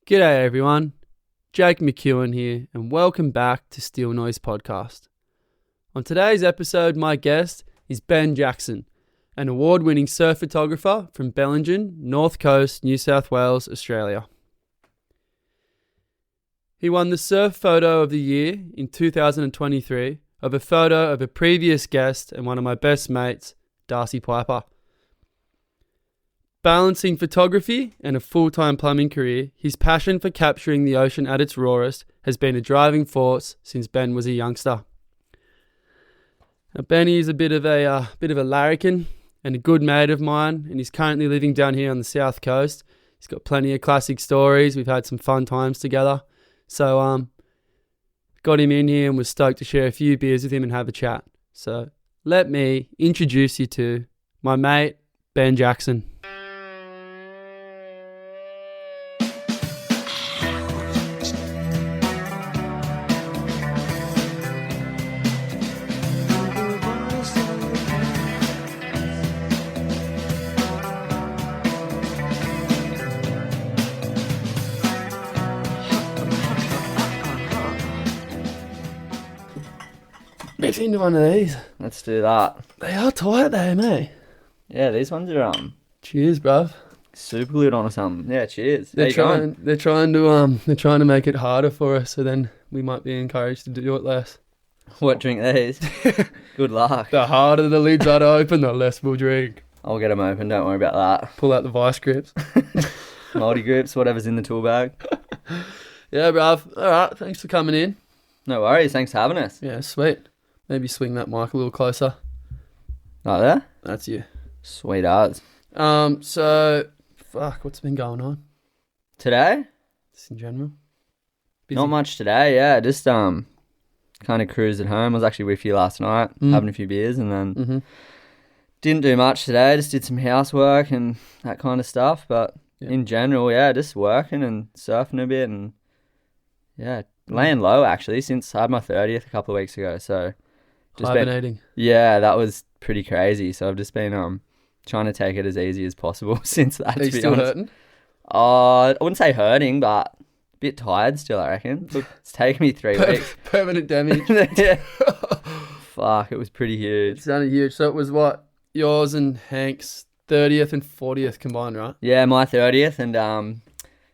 G'day everyone, Jake McEwen here and welcome back to Steel Noise Podcast. On today's episode, my guest is Ben Jackson, an award-winning surf photographer from Bellingen, North Coast, New South Wales, Australia. He won the Surf Photo of the Year in 2023 of a photo of a previous guest and one of my best mates, Darcy Piper. Balancing photography and a full-time plumbing career, his passion for capturing the ocean at its rawest has been a driving force since Ben was a youngster. Now, Benny is a bit of a larrikin and a good mate of mine, and he's currently living down here on the south coast. He's got plenty of classic stories. We've had some fun times together. So, got him in here and was stoked to share a few beers with him and have a chat. So, let me introduce you to my mate, Ben Jackson. Mix into one of these. Let's do that. They are tight though, mate. Yeah, these ones are Cheers, bruv. super glued on or something. Yeah, cheers. They're trying to make it harder for us, so then we might be encouraged to do it less. What, drink these? Good luck. The harder the lids are to open, the less we'll drink. I'll get them open, don't worry about that. Pull out the vice grips. Multi grips, whatever's in the tool bag. Yeah, bruv. Alright, thanks for coming in. No worries, thanks for having us. Yeah, sweet. Maybe swing that mic a little closer. Right there? That's you. Sweet as. So, what's been going on? Today? Just in general? Busy? Not much today, yeah. Just kind of cruised at home. I was actually with you last night, having a few beers, and then didn't do much today. Just did some housework and that kind of stuff. But in general, yeah, just working and surfing a bit and laying low actually since I had my 30th a couple of weeks ago. So just hibernating. That was pretty crazy. So I've just been trying to take it as easy as possible since that. Are you still hurting? I wouldn't say hurting, but a bit tired still, I reckon. Look, it's taken me 3 weeks. Permanent damage. Yeah. Fuck, it was pretty huge. It's only huge. So it was what? Yours and Hank's 30th and 40th combined, right? Yeah, my 30th and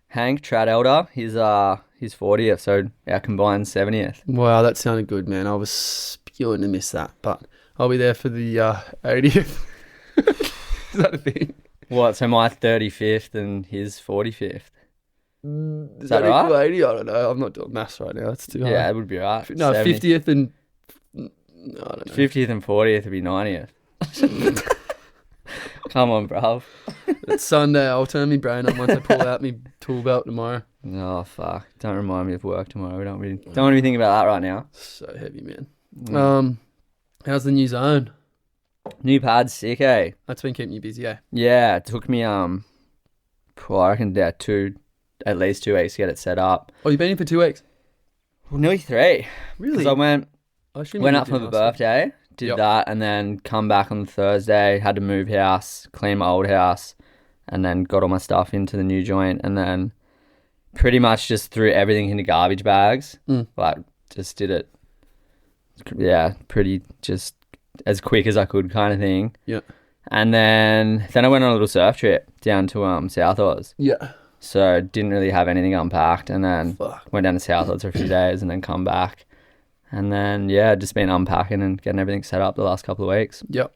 Hank Trad Elder, his 40th, so our combined 70th. Wow, that sounded good, man. I was spewing to miss that, but I'll be there for the 80th. Is that a thing? What, so my 35th and his 45th? Is that right? Equal 80? I don't know. I'm not doing maths right now. It's too hard. Yeah, it would be right. No, 50th and... I don't know. 50th and 40th would be 90th. Come on, bruv. It's Sunday. I'll turn my brain on once I pull out my tool belt tomorrow. Oh, fuck. Don't remind me of work tomorrow. We don't want to be thinking about that right now. So heavy, man. How's the new zone? New pad's sick, eh? That's been keeping you busy, eh? Yeah, it took me, I reckon, at least 2 weeks to get it set up. Oh, you've been in for 2 weeks? Well, nearly 3. Really? Because I went up for my birthday, did that, and then come back on the Thursday, had to move house, clean my old house, and then got all my stuff into the new joint, and then pretty much just threw everything into garbage bags. Like, just did it, pretty just as quick as I could kind of thing. Yeah. And then I went on a little surf trip down to South Oz. Yeah. So didn't really have anything unpacked, and then went down to South Oz for a few days and then come back. And then, just been unpacking and getting everything set up the last couple of weeks. Yep.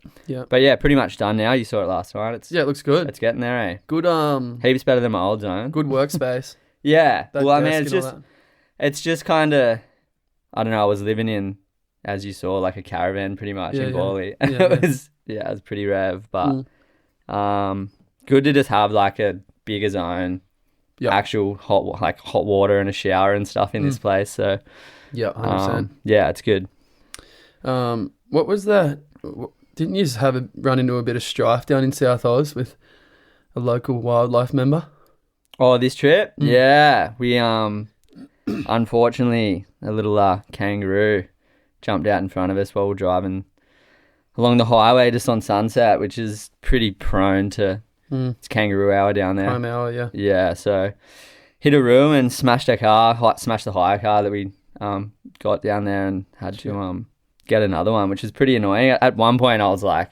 But yeah, pretty much done now. You saw it last night. It looks good. It's getting there, eh? Good, heaps better than my old zone. Good workspace. Yeah. That well, I mean, it's just kind of, I don't know, I was living in, as you saw, like a caravan pretty much in Bali. And it was pretty rev, but good to just have like a bigger zone, actual hot water and a shower and stuff in this place. So yeah, 100%. Yeah, it's good. What was that? Didn't you just run into a bit of strife down in South Oz with a local wildlife member? Oh, this trip? Yeah, we unfortunately a little kangaroo jumped out in front of us while we're driving along the highway just on Sunset, which is pretty prone to it's kangaroo hour down there. Prime hour, yeah. Yeah, so hit a room and smashed a car, smashed the hire car that we got down there, and had to get another one, which is pretty annoying. At one point, I was like,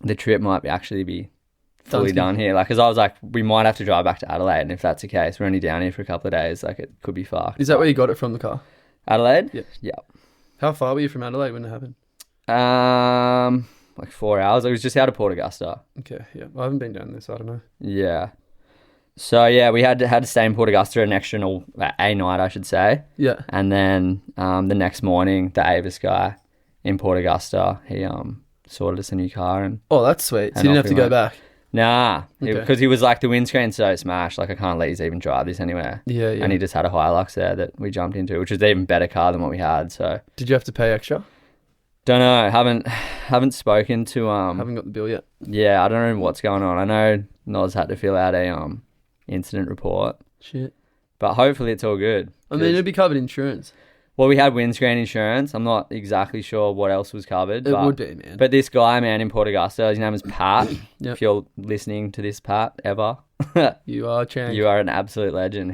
the trip might actually be fully done here. Like, because I was like, we might have to drive back to Adelaide, and if that's the case, we're only down here for a couple of days. Like, it could be fucked. Is that where you got it from, the car? Adelaide? Yeah. Yeah. How far were you from Adelaide when it happened? Like 4 hours. It was just out of Port Augusta. Okay, yeah. I haven't been down there, so I don't know. Yeah. So, yeah, we had to stay in Port Augusta an extra a night, I should say. Yeah. And then the next morning, the Avis guy in Port Augusta, he sorted us a new car. And oh, that's sweet. So you didn't have to go back? Nah, Okay. because he was like, the windscreen's so smashed, like I can't let you even drive this anywhere. Yeah. And he just had a Hilux there that we jumped into, which was an even better car than what we had. So did you have to pay extra? don't know. Haven't spoken to Haven't got the bill yet. Yeah, I don't know what's going on. I know Noz had to fill out a incident report. Shit. But hopefully it's all good. I mean, it'd be covered insurance. Well, we had windscreen insurance. I'm not exactly sure what else was covered. It would be, man. But this guy, man, in Port Augusta, his name is Pat. Yep. If you're listening to this, Pat, ever. You are, Chang. You are an absolute legend.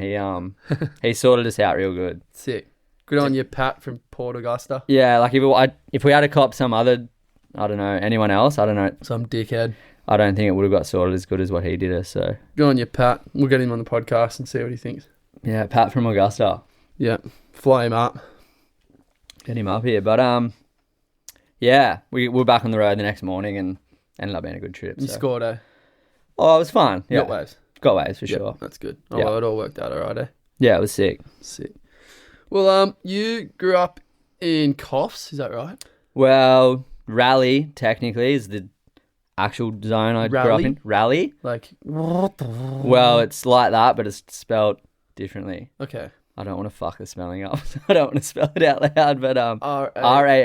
He sorted us out real good. Sick. Good on you, Pat from Port Augusta. Yeah, like if we had to cop some other, I don't know, anyone else, I don't know. Some dickhead. I don't think it would have got sorted as good as what he did us. So Good on you, Pat. We'll get him on the podcast and see what he thinks. yeah, Pat from Augusta. Yeah. Fly him up. Get him up here. But yeah, we were back on the road the next morning and ended up being a good trip. You so. scored, eh? Oh, it was fun. You Yeah, got waves. got waves for Yep, sure. that's good. Oh, Yeah. well, it all worked out all right, eh? Yeah, it was sick. Sick. Well, you grew up in Coffs, is that right? Well, Raleigh technically is the actual zone I grew up in. Raleigh. Like, Well, it's like that, but it's spelled differently. okay. I don't want to fuck the spelling up. I don't want to spell it out loud, but R-A-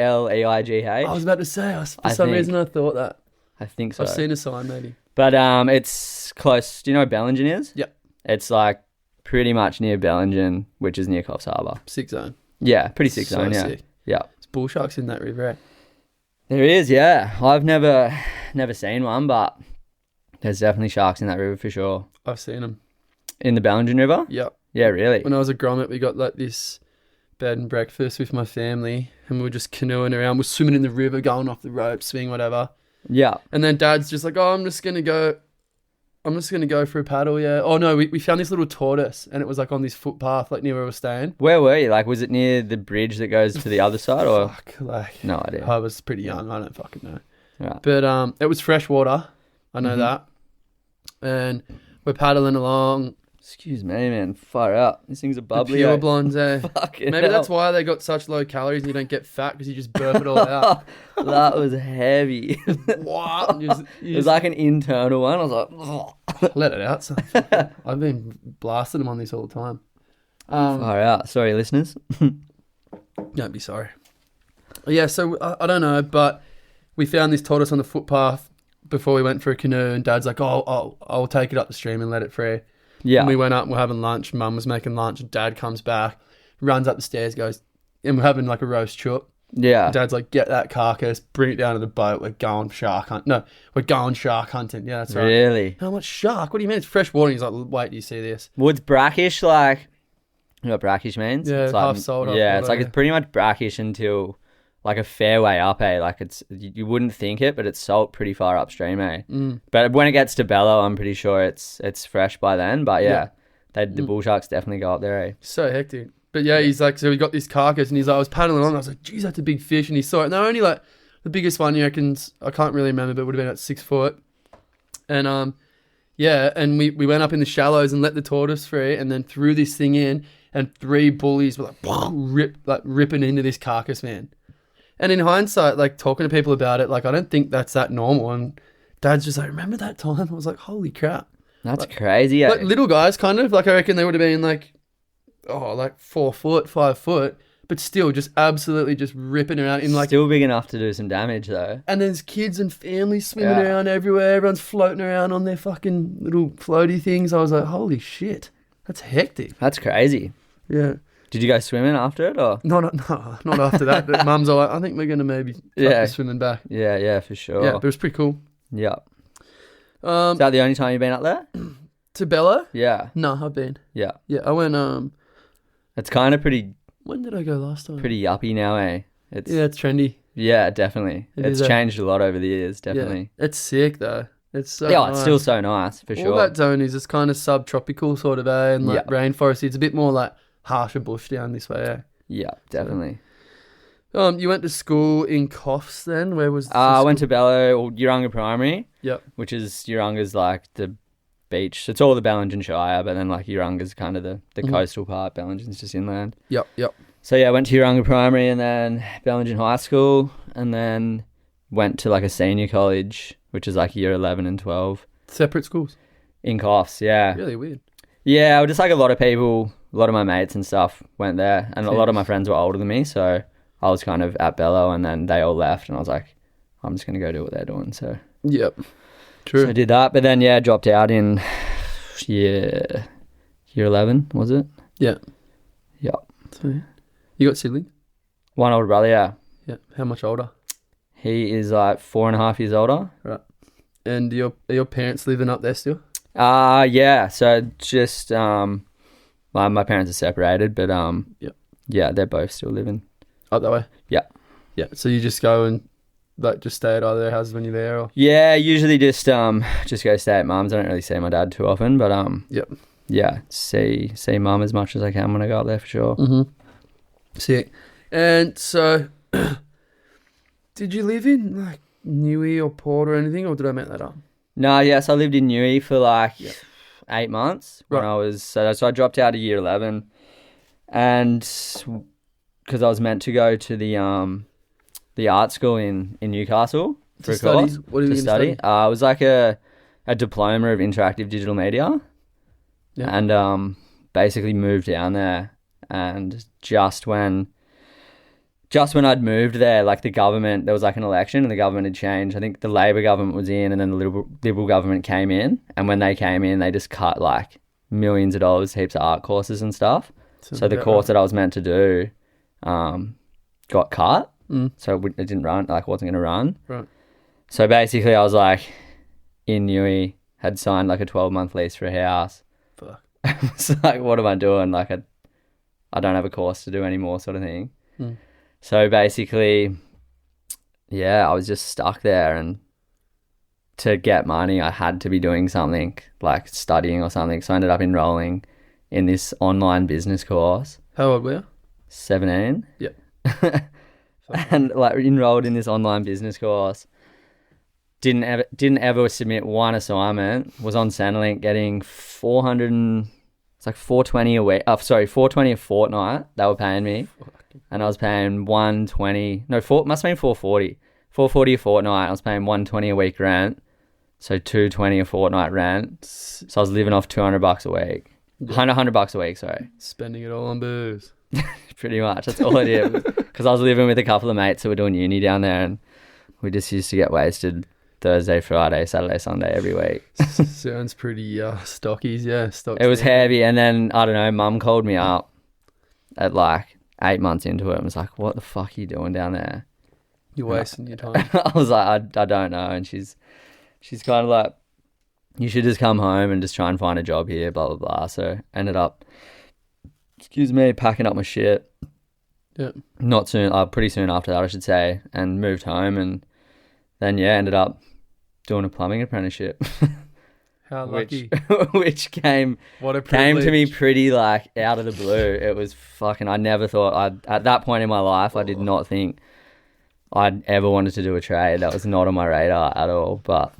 Raleigh. I was about to say, for I some think. reason I thought that. I think so. I've seen a sign, maybe. But it's close. Do you know where Bellingen is? Yep. It's like pretty much near Bellingen, which is near Coffs Harbour. Sick zone. Yeah, pretty sick So zone, yeah. sick. Yeah. There's bull sharks in that river, eh? There is, yeah. I've never seen one, but there's definitely sharks in that river for sure. I've seen them. In the Bellingen River? Yep. Yeah, really? When I was a grommet, we got like this bed and breakfast with my family, and we were just canoeing around. We're swimming in the river, going off the rope, swing, whatever. Yeah. And then Dad's just like, "Oh, I'm just gonna go for a paddle." Yeah. Oh no, we found this little tortoise, and it was like on this footpath, like near where we were staying. Where were you? Like, was it near the bridge that goes to the other side, or? Fuck, like No idea. I was pretty young. I don't fucking know. Right. But it was fresh water. I know that. And we're paddling along. Excuse me, man. Far out. These things are The bubbly. pure eh? blondes, eh? Fucking Maybe hell. that's why they got such low calories and you don't get fat, because you just burp it all out. That was heavy. What? It was like an internal one. I was like, Let it out, son. I've been blasting them on this all the time. far out. Sorry, listeners. Don't be sorry. Yeah, so I don't know, but we found this tortoise on the footpath before we went for a canoe, and Dad's like, "Oh, I'll take it up the stream and let it free." Yeah. And we went up and we're having lunch. Mum was making lunch, and Dad comes back, runs up the stairs, goes, and we're having like a roast chook. Yeah. Dad's like, "Get that carcass, bring it down to the boat. We're going shark hunt. No, we're going shark hunting." Yeah, that's right. Really? How much shark? What do you mean? It's fresh water. He's like, "Wait, do you see this?" What's brackish like? You know what brackish means? Yeah, it's like, half salt, half Yeah, it's water, like it's pretty much brackish until like a fair way up, eh? Like it's you wouldn't think it, but it's salt pretty far upstream, eh? But when it gets to Bello, I'm pretty sure it's fresh by then. But yeah. The bull sharks definitely go up there, eh? So hectic. But yeah, he's like, so we got this carcass, and he's like, I was paddling on. I was like, geez, that's a big fish. And he saw it. And they're only like, the biggest one, he reckons, I can't really remember, but it would have been at 6 foot. And yeah, and we went up in the shallows and let the tortoise free, and then threw this thing in, and 3 bullies were like ripping into this carcass, man. And in hindsight, like talking to people about it, like I don't think that's that normal. And Dad's just like, remember that time? I was like, holy crap. That's crazy, eh? Like little guys, kind of. Like I reckon they would have been like, like 4 foot, 5 foot, but still just absolutely just ripping around in like. Still big enough to do some damage though. And there's kids and families swimming around everywhere. Everyone's floating around on their fucking little floaty things. I was like, holy shit, that's hectic. That's crazy. Yeah. Did you go swimming after it or? No, not after that. But Mum's all like, I think we're gonna maybe swimming back. Yeah, for sure. Yeah, but it was pretty cool. Yeah. Is that the only time you've been up there? To Bello? Yeah. No, I've been. Yeah. Yeah, I went, It's kind of pretty... When did I go last time? Pretty yuppie now, eh? It's trendy. Yeah, definitely. It's changed a lot over the years, definitely. Yeah, it's sick, though. It's so yeah, nice. It's still so nice, for sure. All that zone is it's kind of subtropical sort of, and like rainforesty. It's a bit more like harsher bush down this way, Yeah, definitely. So, you went to school in Coffs then? Where was I went to Bello, or Urunga Primary. Yep. Which is, Urunga's like the beach. It's all the Bellingen Shire, but then like Urunga's kind of the coastal part. Bellingen's just inland. Yep. So yeah, I went to Urunga Primary and then Bellingen High School, and then went to like a senior college, which is like year 11 and 12. Separate schools? In Coffs, yeah. Really weird. Yeah, just like a lot of people, a lot of my mates and stuff went there, and a lot of my friends were older than me, so I was kind of at Bello, and then they all left, and I was like, I'm just going to go do what they're doing, so. Yep. True. So I did that, but then, yeah, dropped out in year 11, was it? Yeah. Yep. So, you got siblings? One older brother, yeah. Yeah. How much older? He is like 4.5 years older. Right. And are your parents living up there still? Yeah. So just my parents are separated, but yeah, they're both still living up that way. Yeah. Yeah. So you just go and like just stay at either their houses when you're there, or? Yeah, usually just go stay at mum's. I don't really see my dad too often, but Yep. Yeah, see mum as much as I can when I go up there for sure. Mm-hmm. Sick. And so, did you live in like Newey or Port or anything, or did I make that up? No, yes, I lived in Newey for like 8 months when I was so I dropped out of year 11, and because I was meant to go to the art school in Newcastle for a course. What are you going to study? It was like a diploma of interactive digital media, and basically moved down there, and just when I'd moved there, like the government, there was like an election and the government had changed. I think the Labor government was in, and then the Liberal government came in. And when they came in, they just cut like millions of dollars, heaps of art courses and stuff. So the course that I was meant to do got cut. So it didn't run, like wasn't going to run. Right. So basically I was like in Newey, had signed like a 12-month lease for a house. Fuck. It's like, what am I doing? Like I don't have a course to do anymore, sort of thing. So basically, yeah, I was just stuck there, and to get money, I had to be doing something like studying or something. So I ended up enrolling in this online business course. How old were you? 17. Yep. And like enrolled in this online business course. Didn't ever submit one assignment. Was on Centrelink getting $420 a week. $420 a fortnight. They were paying me. And I was paying must have been $440. $440 a fortnight. I was paying $120 a week rent. So $220 a fortnight rent. So I was living off $200 a week. $100 a week, sorry. Spending it all on booze. Pretty much. That's all I did. Because I was living with a couple of mates who were doing uni down there, and we just used to get wasted Thursday, Friday, Saturday, Sunday every week. Sounds pretty stockies, yeah. It was heavy, and then, I don't know, Mum called me up at like 8 months into it and was like, what the fuck are you doing down there? You're wasting your time. I was like, I don't know. And she's kind of like, you should just come home and just try and find a job here, blah, blah, blah. So ended up, packing up my shit. Yeah. Pretty soon after that, I should say, and moved home, and then, ended up doing a plumbing apprenticeship. How lucky. Which came to me pretty like out of the blue. It was fucking, I never thought at that point in my life, I did not think I'd ever wanted to do a trade. That was not on my radar at all. But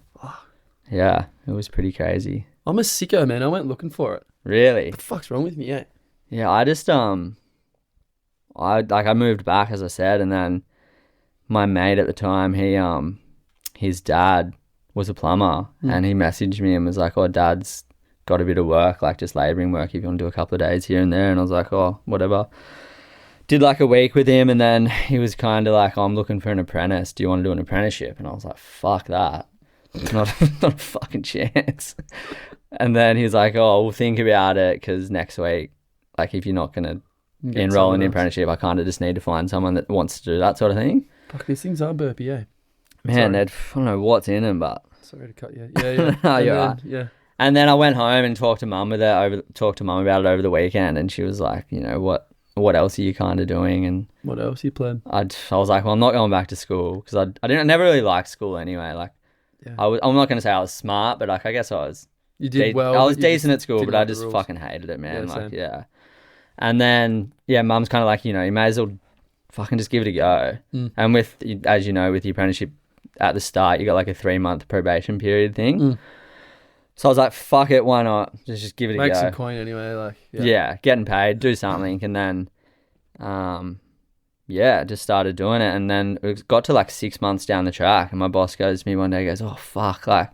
yeah, it was pretty crazy. I'm a sicko, man. I went looking for it. Really? What the fuck's wrong with me? Yeah. Yeah, I just I moved back, as I said, and then my mate at the time, his dad was a plumber, and he messaged me and was like, oh, Dad's got a bit of work, like just labouring work if you want to do a couple of days here and there. And I was like, oh, whatever. Did like a week with him, and then he was kind of like, oh, I'm looking for an apprentice. Do you want to do an apprenticeship? And I was like, fuck that. Not a fucking chance. And then he was like, oh, we'll think about it, because next week, like if you're not going to enroll in an apprenticeship, I kind of just need to find someone that wants to do that sort of thing. Fuck, these things are burpy, eh? Man, I don't know what's in them, but... Sorry to cut you. Yeah. No, you're right. Yeah. And then I went home and talked to mum about it over the weekend, and she was like, you know, what else are you kind of doing? And what else you playing? I was like, well, I'm not going back to school because I never really liked school anyway. Like, yeah. I'm not going to say I was smart, but like I guess I was. You did well. I was decent at school, but I just fucking hated it, man. Yeah, like, yeah. And then, yeah, mum's kind of like, you know, you may as well fucking just give it a go. And with, as you know, with the apprenticeship at the start, you got like a 3-month probation period thing. So I was like, fuck it, why not? Just give it a go. Make some coin anyway, like. Yeah, getting paid, do something. And then, just started doing it. And then it got to like 6 months down the track. And my boss goes to me one day, goes, oh, fuck, like,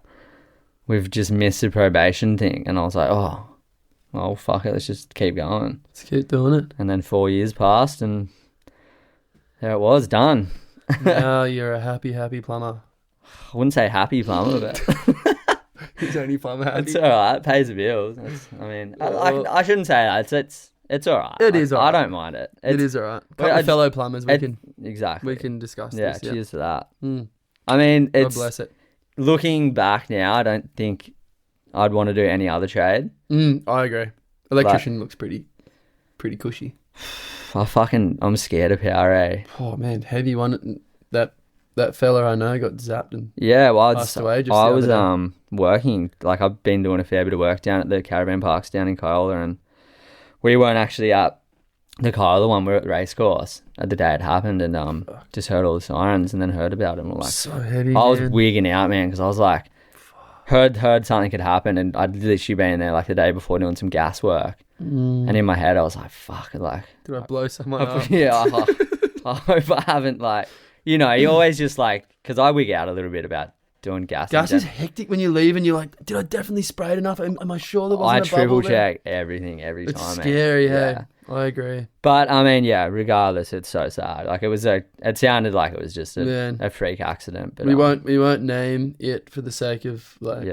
we've just missed the probation thing. And I was like, oh, fuck it, let's just keep going. Let's keep doing it. And then 4 years passed and there it was, done. Now you're a happy I plumber. wouldn't say happy plumber, but... He's only plumber happy. It's alright, it pays the bills. I shouldn't say that. It's alright. It is alright. I don't mind it. It is alright. Fellow plumbers, we can discuss this. Yeah, cheers to that. I mean, God bless it. Looking back now, I don't think I'd want to do any other trade. I agree. Electrician looks pretty cushy. I'm scared of power, eh? Oh man, heavy one. That fella I know got zapped and passed away. I was working, like I've been doing a fair bit of work down at the caravan parks down in Kyola, and we weren't actually at the Kyola one. We were at the racecourse at the day it happened, and just heard all the sirens and then heard about it. And we're like, so heavy. I was wigging out, man, because I was like, heard something could happen, and I'd literally been there like the day before doing some gas work, and in my head I was like, fuck, like, did I blow someone up? Yeah, I hope I haven't, like, you know, you always just like, because I wig out a little bit about doing gas. Gas is hectic when you leave and you're like, did I definitely spray it enough? Am I sure there wasn't a bubble triple there? check everything every time. It's scary, yeah. I agree. But I mean, yeah, regardless, it's so sad. Like it sounded like it was just a freak accident. But we won't name it for the sake of like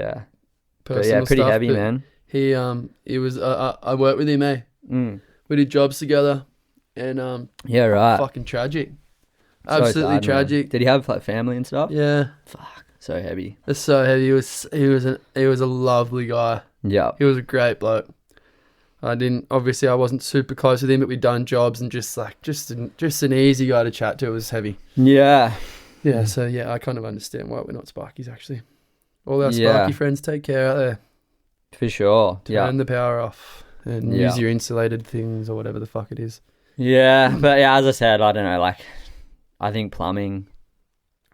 personal pretty stuff, heavy, man. He was I worked with him, eh? We did jobs together, and right, fucking tragic. Absolutely sad, tragic. Man. Did he have like family and stuff? Yeah. Fuck, so heavy. It's so heavy. He was a lovely guy. Yeah. He was a great bloke. I wasn't super close with him, but we'd done jobs and just an easy guy to chat to. It was heavy. Yeah. Yeah, so yeah, I kind of understand why we're not Sparkies actually. All our Sparky friends, take care out there. For sure. Turn the power off and use your insulated things or whatever the fuck it is. Yeah, but yeah, as I said, I don't know, like, I think plumbing,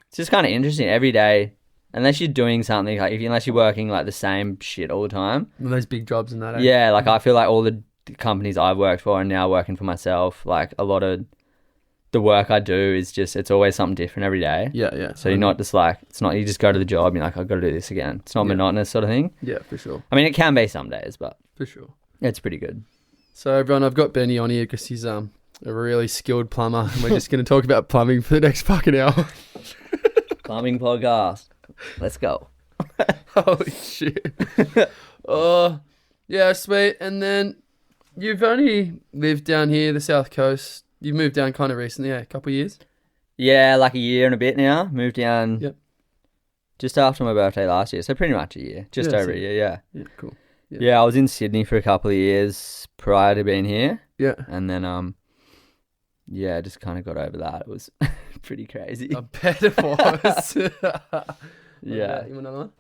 it's just kind of interesting every day, unless you're doing something, like unless you're working like the same shit all the time. And those big jobs and that. Yeah, like I feel like all the companies I've worked for and now working for myself, like a lot of the work I do is just, it's always something different every day. Yeah. So you're not just like, it's not, you just go to the job and you're like, I've got to do this again. It's not monotonous sort of thing. Yeah, for sure. I mean, it can be some days, but. For sure. It's pretty good. So everyone, I've got Benny on here because he's a really skilled plumber, and we're just going to talk about plumbing for the next fucking hour. Plumbing podcast. Let's go. Holy shit. Oh, yeah, sweet. And then you've only lived down here, the South Coast. You've moved down kind of recently, a couple of years? Yeah, like a year and a bit now. Moved down just after my birthday last year, so pretty much a year. Just over a year, yeah. Yeah, cool. Yeah, I was in Sydney for a couple of years prior to being here. Yeah. And then, just kind of got over that. It was pretty crazy. I bet it was. Yeah. You want another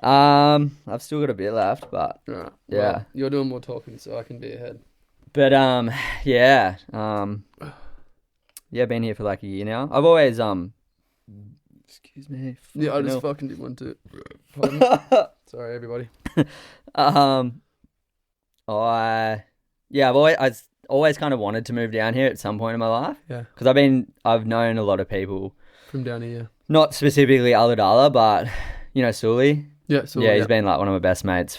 one? I've still got a bit left, but right. Yeah. Well, you're doing more talking, so I can be ahead. But, been here for like a year now. I've always, excuse me. Yeah, I just fucking did one too. Sorry, everybody. I've always kind of wanted to move down here at some point in my life. Yeah. Because I've known a lot of people from down here. Not specifically Ulladulla, but you know Sully. Yeah, Sully. Yeah, he's been like one of my best mates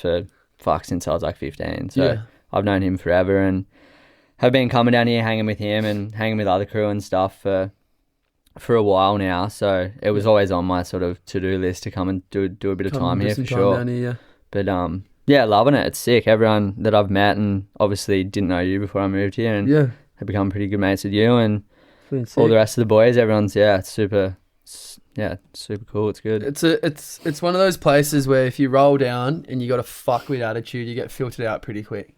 since I was like 15. So I've known him forever and have been coming down here, hanging with him and hanging with other crew and stuff for a while now. So it was always on my sort of to-do list to come and do a bit of time here for sure. Down here, But loving it. It's sick. Everyone that I've met and obviously didn't know you before I moved here and have become pretty good mates with you and all the rest of the boys. Everyone's it's yeah, super cool. It's good. It's one of those places where if you roll down and you got a fuck with attitude, you get filtered out pretty quick.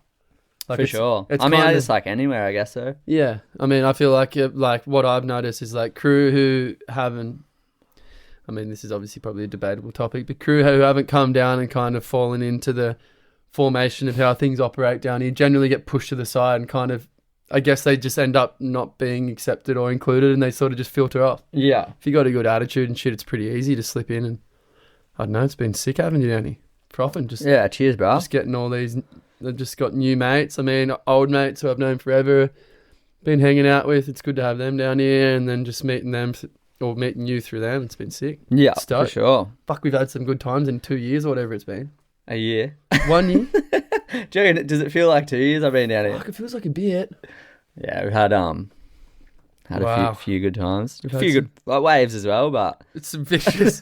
Like for sure. I mean, I just like anywhere, I guess so. Yeah. I mean, I feel like what I've noticed is like crew who haven't, I mean, this is obviously probably a debatable topic, but crew who haven't come down and kind of fallen into the formation of how things operate down here generally get pushed to the side and kind of, I guess they just end up not being accepted or included and they sort of just filter off. Yeah. If you got a good attitude and shit, it's pretty easy to slip in and I don't know, it's been sick having you down here. Proffing. Yeah, cheers, bro. Just getting all these, I've just got new mates. I mean, old mates who I've known forever, been hanging out with. It's good to have them down here and then just meeting them or meeting you through them. It's been sick. Yeah, for sure. Fuck, we've had some good times in 2 years or whatever it's been. A year. 1 year. Joe, does it feel like 2 years I've been down here? Fuck, it feels like a bit. Yeah, we've had a few good times. A few good waves as well, but it's some vicious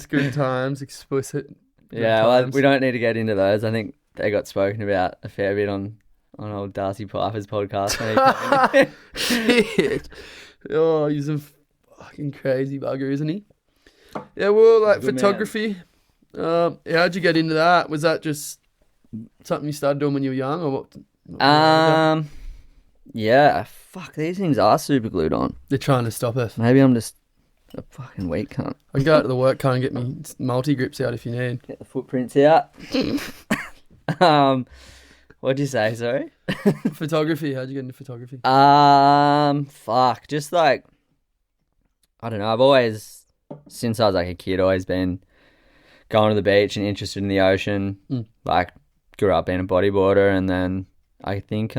good times, explicit. Yeah, well, we don't need to get into those. I think they got spoken about a fair bit on old Darcy Piper's podcast. Shit. Oh, he's a fucking crazy bugger, isn't he? Yeah, well, like photography. How'd you get into that? Was that just something you started doing when you were young, or what? Yeah, fuck, these things are super glued on. They're trying to stop us. Maybe I'm just a fucking weak cunt. I can go out to the work car and get me multi-grips out if you need. Get the footprints out. What'd you say, sorry? Photography, how'd you get into photography? Fuck, just like, I don't know, I've always, since I was like a kid, always been going to the beach and interested in the ocean. Like, grew up being a bodyboarder, and then I think,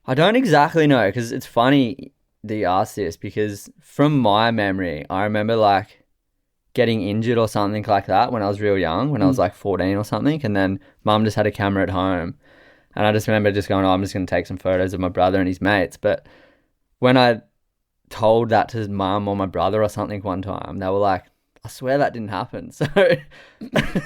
I don't exactly know, because it's funny that you asked this, because from my memory, I remember like getting injured or something like that when I was real young, when I was like 14 or something, and then mum just had a camera at home, and I just remember just going, I'm just going to take some photos of my brother and his mates. But when I told that to mum or my brother or something one time, they were like, I swear that didn't happen. So,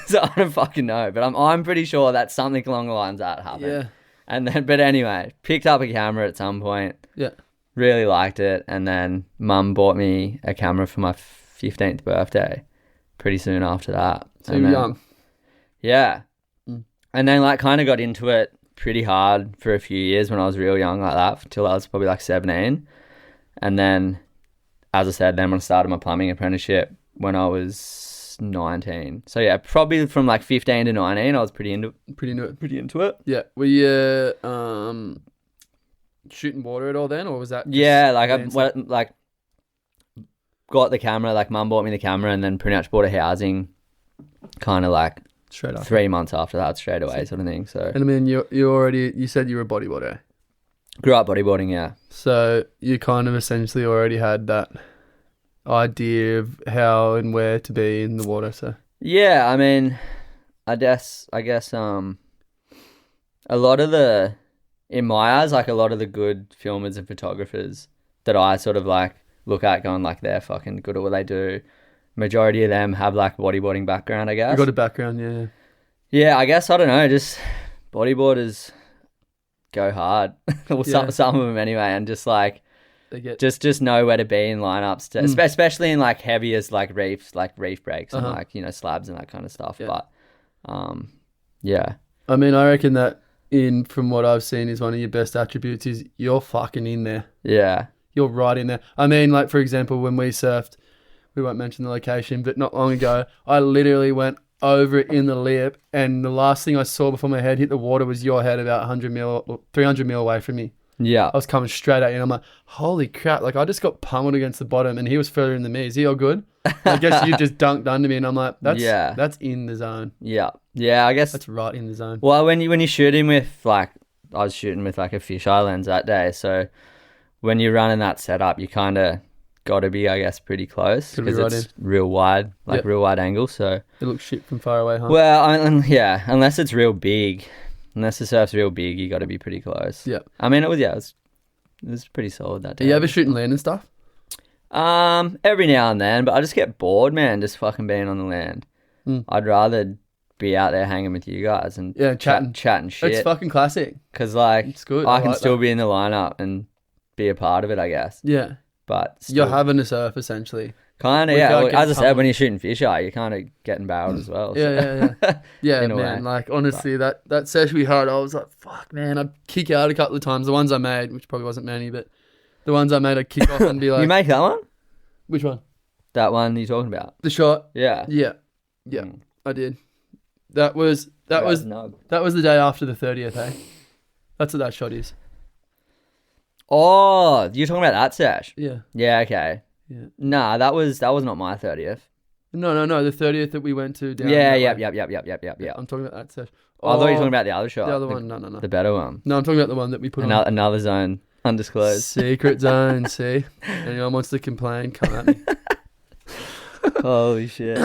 so I don't fucking know, but I'm pretty sure that's something along the lines that happened. Yeah. And then, but anyway, picked up a camera at some point. Yeah. Really liked it. And then mum bought me a camera for my 15th birthday pretty soon after that. So you were young. Yeah. And then like kind of got into it pretty hard for a few years when I was real young like that, until I was probably like 17. And then, as I said, then when I started my plumbing apprenticeship when I was 19. So yeah, probably from like 15 to 19, I was pretty into it. Yeah. Were you shooting water at all then, or was that? Yeah, like I got the camera. Like mum bought me the camera, and then pretty much bought a housing, kind of like straight after. 3 months after that, straight away, sort of thing. So. And I mean, you said you were a bodyboarder. Grew up bodyboarding, yeah. So you kind of essentially already had that idea of how and where to be in the water. So yeah, I mean, I guess a lot of the, in my eyes, like a lot of the good filmers and photographers that I sort of like look at going like they're fucking good at what they do, majority of them have like bodyboarding background, I guess. You got a background, yeah. Yeah, I guess, I don't know, just bodyboarders go hard. Well, some of them anyway, and just like they get just know where to be in lineups, especially in like heaviest like reefs, like reef breaks and like, you know, slabs and that kind of stuff. Yeah. But yeah. I mean, I reckon that from what I've seen is one of your best attributes is you're fucking in there. Yeah. You're right in there. I mean, like for example, when we surfed, we won't mention the location, but not long ago, I literally went over it in the lip, and the last thing I saw before my head hit the water was your head about 300 mil away from me. Yeah. I was coming straight at you, and I'm like, holy crap, like I just got pummeled against the bottom, and he was further in than me. Is he all good? I guess you just dunked under me, and I'm like, that's in the zone. Yeah. Yeah, I guess. That's right in the zone. Well, when you're shooting with like, I was shooting with like a fisheye lens that day, so when you're running that setup, you kind of got to be, I guess, pretty close because it's real wide, like real wide angle. So it looks shit from far away, huh? Well, yeah, unless it's real big, unless the surf's real big, you got to be pretty close. Yeah, I mean, it was pretty solid that day. Are you ever shooting land and stuff? Every now and then, but I just get bored, man, just fucking being on the land. I'd rather be out there hanging with you guys and chatting shit. It's fucking classic. Because like, it's good. I can still be in the lineup and be a part of it, I guess. Yeah. but you're having to surf essentially. Kind of, yeah. Well, as I said, when you're shooting fish eye, you're kind of getting barreled as well. Yeah. Yeah, man. Like, honestly, that session we had, I was like, fuck, man. I'd kick out a couple of times. The ones I made, which probably wasn't many, but the ones I made, I'd kick off and be like... You make that one? Which one? That one you're talking about. The shot? Yeah. Yeah, I did. That was the day after the 30th, eh? That's what that shot is. Oh, you're talking about that sesh? Yeah. Yeah, okay. Yeah. Nah, that was not my 30th. No. The 30th that we went to down. Yeah. I'm talking about that sesh. I thought you were talking about the other shot. The other one, no. The better one. No, I'm talking about the one that we put on. Another zone, undisclosed. Secret zone, see? Anyone wants to complain, come at me. Holy shit.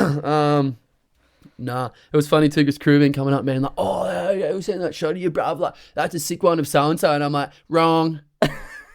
Nah, it was funny too because crew been coming up, man, like, oh, yeah, we sent that shot of you, bruv. Like, that's a sick one of so-and-so. And I'm like, wrong.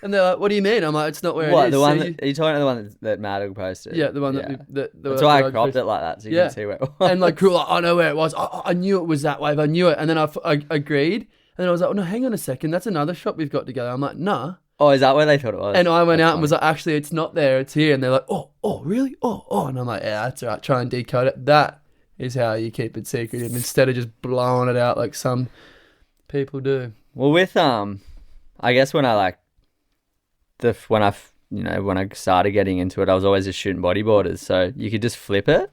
And they're like, what do you mean? I'm like, it's not where it is. The one are you talking about the one that Maddog posted? Yeah, the one that that's why I cropped it like that so you can see where it was. And like, crew, like, I know where it was. I knew it was that wave. I knew it. And then I agreed. And then I was like, oh, no, hang on a second. That's another shot we've got together. I'm like, nah. Oh, is that where they thought it was? And I went out and was like, actually, it's not there. It's here. And they're like, oh, really? Oh. And I'm like, yeah, that's all right. Try and decode it. That is how you keep it secretive instead of just blowing it out like some people do. Well, with, I guess when I started getting into it, I was always just shooting bodyboarders. So you could just flip it,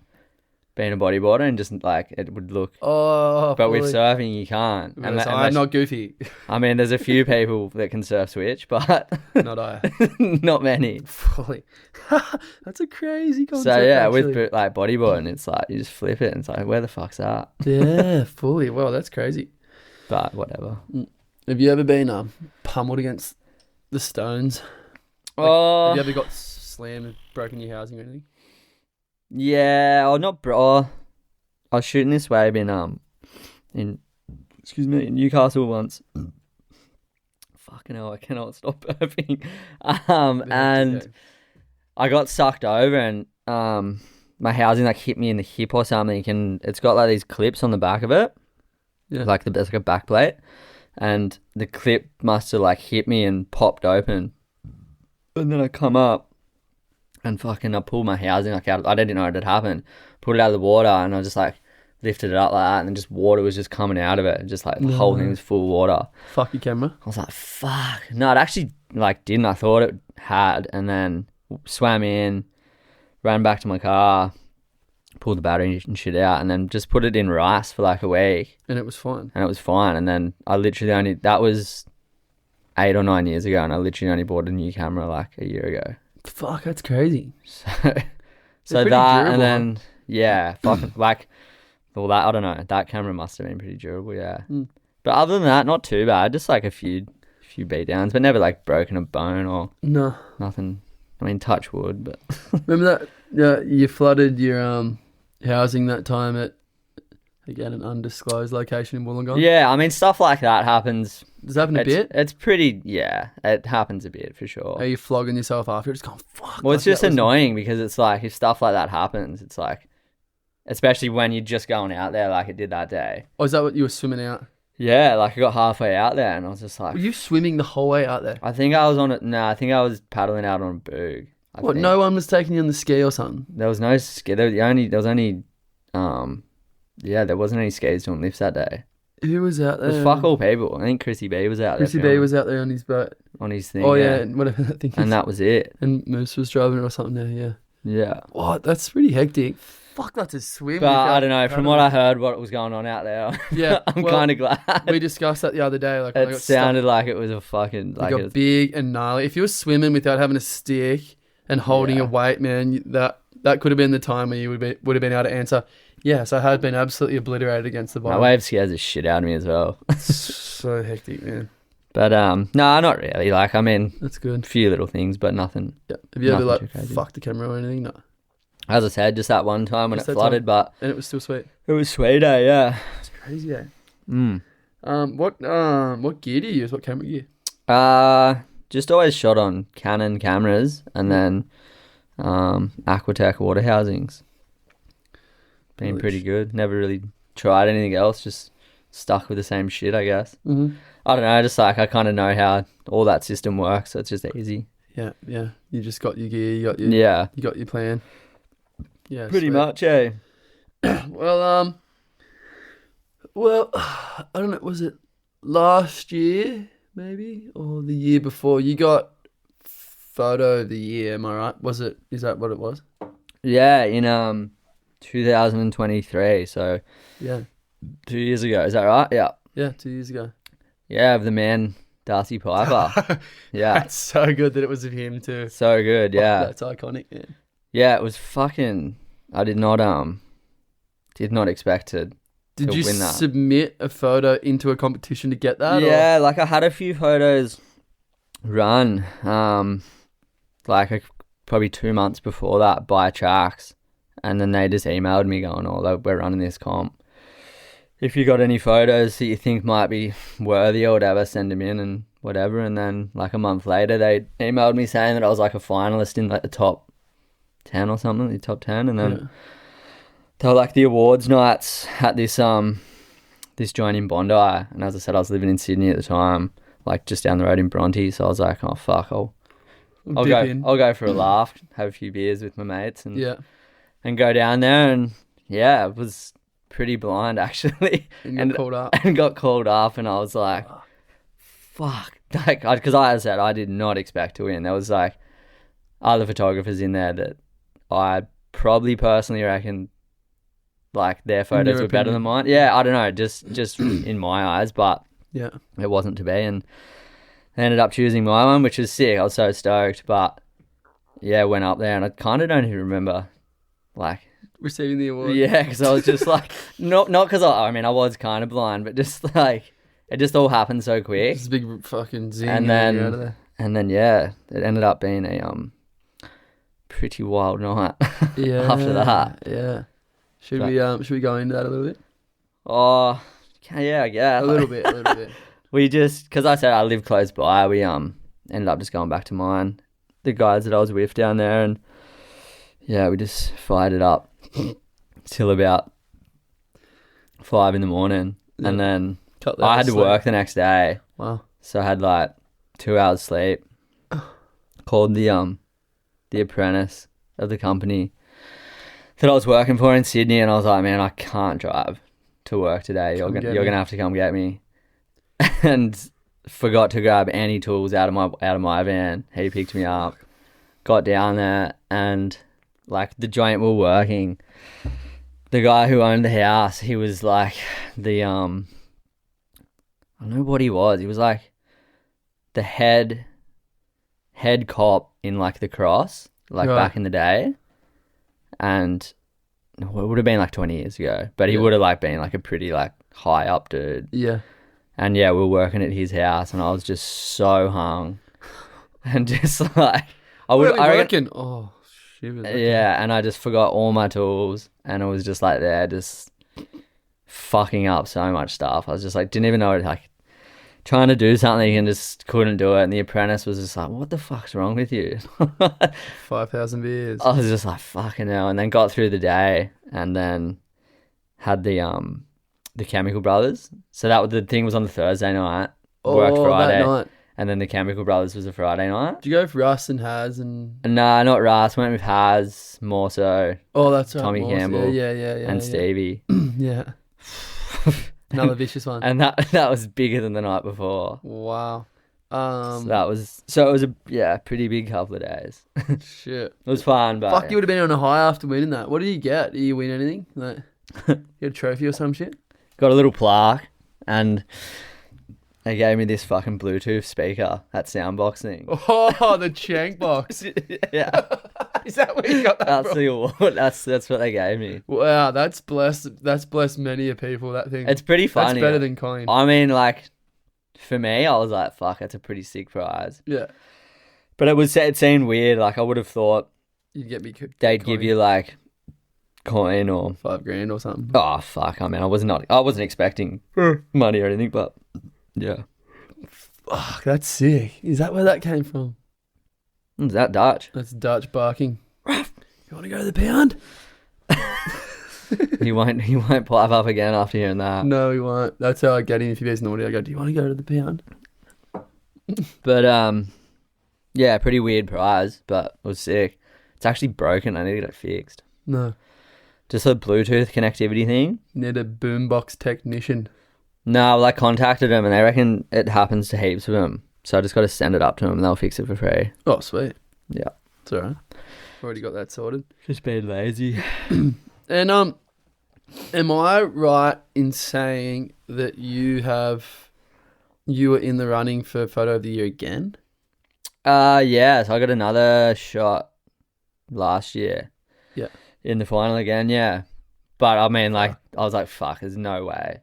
being a bodyboarder, and just like it would look. Oh, but with surfing, you can't. I'm not goofy. I mean, there's a few people that can surf switch, but not I. Not many. Fully. That's a crazy concept. So yeah, actually. with like bodyboarding, it's like you just flip it, and it's like, where the fuck's that? Yeah, fully. Well, that's crazy. But whatever. Have you ever been pummeled against the stones? Like, have you ever got slammed and broken your housing or anything? Yeah, or not, bro. I was shooting this wave in Newcastle once. Fucking hell, I cannot stop burping. And I got sucked over, and my housing like hit me in the hip or something, and it's got like these clips on the back of it. Yeah. Like it's like a back plate. And the clip must have like hit me and popped open. And then I come up and fucking I pulled my housing like out. I didn't know it had happened. Pulled it out of the water, and I just like lifted it up like that, and then just water was just coming out of it. And just like the whole thing was full of water. Fuck your camera. I was like, fuck. No, it actually like didn't. I thought it had, and then swam in, ran back to my car, pulled the battery and shit out, and then just put it in rice for like a week. And it was fine. And then I literally that was 8 or 9 years ago, and I literally only bought a new camera like a year ago. Fuck, that's crazy. So that, durable, and then, yeah, fucking, like, well, that, I don't know, that camera must have been pretty durable, yeah. But other than that, not too bad, just like a few beat downs, but never like broken a bone or nothing. I mean, touch wood, but. Remember that, you flooded your housing that time at, again, an undisclosed location in Wollongong? Yeah, I mean, stuff like that happens. Does it happen a bit? It's pretty, yeah, it happens a bit for sure. Are you flogging yourself after? Just going, fuck. Well, it's just annoying because it's like, if stuff like that happens, it's like, especially when you're just going out there like it did that day. Oh, is that what you were swimming out? Yeah, like I got halfway out there and I was just like... Were you swimming the whole way out there? I think I was on it. No, I think I was paddling out on a boog. What, no one was taking you on the ski or something? There was no ski. There wasn't any skis doing lifts that day. Who was out there? It was fuck all people. I think Chrissy B was out there. Chrissy B was out there on his boat. On his thing. Oh, yeah, and whatever that thing is. And that was it. And Moose was driving it or something there, yeah. Yeah. What? That's pretty hectic. Fuck, that's a swim. But I don't know. From what I heard, what was going on out there, yeah, I'm kind of glad. We discussed that the other day. Like, it sounded like it was a fucking... Like it got big and gnarly. If you were swimming without having a stick and holding a weight, man, that could have been the time where you would have been able to answer, yes, I had been absolutely obliterated against the bottom. My wave scares the shit out of me as well. So hectic, man. But no, not really. Like, I mean, that's good. A few little things, but nothing. Yeah. Have you ever like fucked the camera or anything? No. As I said, just that one time when it flooded, but and it was still sweet. It was sweet, yeah. It's crazy, eh? What gear do you use? What camera gear? Just always shot on Canon cameras and then Aquatech water housings. Been pretty good. Never really tried anything else. Just stuck with the same shit, I guess. Mm-hmm. I don't know. Just like I kind of know how all that system works, so it's just easy. Yeah. You just got your gear. You got your plan. Yeah. Pretty sweet. much, eh? Well, I don't know. Was it last year, maybe, or the year before? You got photo of the year. Am I right? Is that what it was? Yeah, in 2023. So Yeah. 2 years ago. Is that right? Yeah. Yeah, 2 years ago. Yeah, of the man Darcy Piper. Yeah. That's so good that it was of him too. So good. Yeah. That's iconic, man. Yeah, it was fucking. I did not expect to. Did to you win that. submit a photo into a competition to get that? Yeah, like I had a few photos run, probably 2 months before that by Tracks, and then they just emailed me going, "Oh, like, we're running this comp. If you got any photos that you think might be worthy or whatever, send them in and whatever." And then like a month later, they emailed me saying that I was like a finalist in like the top 10 or something, the top 10, and then. They were like the awards nights at this joint in Bondi, and as I said, I was living in Sydney at the time, like just down the road in Bronte. So I was like, "Oh fuck, I'll go for a laugh, have a few beers with my mates, and go down there." And yeah, it was pretty blind actually, and got called up, and I was like, "Fuck," like because as I said, I did not expect to win. There was like other photographers in there that I probably personally reckon. Like their photos were better than mine. Yeah, I don't know, just in my eyes, but yeah, it wasn't to be, and they ended up choosing my one, which was sick. I was so stoked, but yeah, went up there and I kind of don't even remember like receiving the award. Yeah, because I was just like not because I was kind of blind, but just like it just all happened so quick. It's a big fucking zing. And then yeah, it ended up being a pretty wild night. Yeah, after that. Yeah. Should we go into that a little bit? Oh, yeah, I guess. A little bit. We just, because I said I live close by, we ended up just going back to mine, the guys that I was with down there, and yeah, we just fired it up till about 5 a.m, and then I had to work the next day. Wow. So I had like 2 hours sleep. Called the apprentice of the company that I was working for in Sydney, and I was like, "Man, I can't drive to work today. You're gonna have to come get me." And forgot to grab any tools out of my van. He picked me up, got down there, and like the joint were working. The guy who owned the house, he was like the I don't know what he was. He was like the head cop in like the Cross, like back in the day. And it would have been like 20 years ago, but he would have like been like a pretty like high up dude. Yeah. And yeah, we were working at his house, and I was just so hung, and just like I reckon. Oh, shivers. Yeah, and I just forgot all my tools, and it was just like there, just fucking up so much stuff. I was just like, didn't even know like trying to do something and just couldn't do it. And the apprentice was just like, "What the fuck's wrong with you?" 5,000 beers. I was just like, fucking hell. And then got through the day, and then had the Chemical Brothers. So the thing was on the Thursday night. Worked Friday. That night. And then the Chemical Brothers was a Friday night. Did you go with Russ and Haz and? Nah, not Russ. Went with Haz, more so. Oh, that's right. Tommy Campbell. Yeah. And Stevie. Yeah. Another vicious one. And that was bigger than the night before. Wow. So it was a pretty big couple of days. Shit. It was fun, but fuck, you would have been on a high after winning that. What did you get? Did you win anything? Like, you had a trophy or some shit? Got a little plaque, and they gave me this fucking Bluetooth speaker, that soundbox thing. Oh, the Shank box. Yeah. Is that where you got that That's from? the award. That's what they gave me. Wow, that's blessed many a people, that thing. It's pretty funny. That's better than coin. I mean, like, for me, I was like, fuck, that's a pretty sick prize. Yeah. But it seemed weird. Like, I would have thought you'd get me they'd give you like coin or $5,000 or something. Oh fuck! I mean, I wasn't expecting money or anything, but yeah. Fuck, that's sick. Is that where that came from? Is that Dutch? That's Dutch barking. You want to go to the pound? He won't pipe up again after hearing that. No, he won't. That's how I get him. If he gets naughty, I go, "Do you want to go to the pound?" But Yeah, pretty weird prize, but it was sick. It's actually broken. I need to get it fixed. No. Just a Bluetooth connectivity thing. Need a boombox technician. No, I contacted them and they reckon it happens to heaps of them. So I just got to send it up to them and they'll fix it for free. Oh, sweet. Yeah. It's alright. Already got that sorted. Just being lazy. And am I right in saying that you were in the running for Photo of the Year again? Yeah, so I got another shot last year. Yeah. In the final again, yeah. But I mean, like, I was like, fuck, there's no way.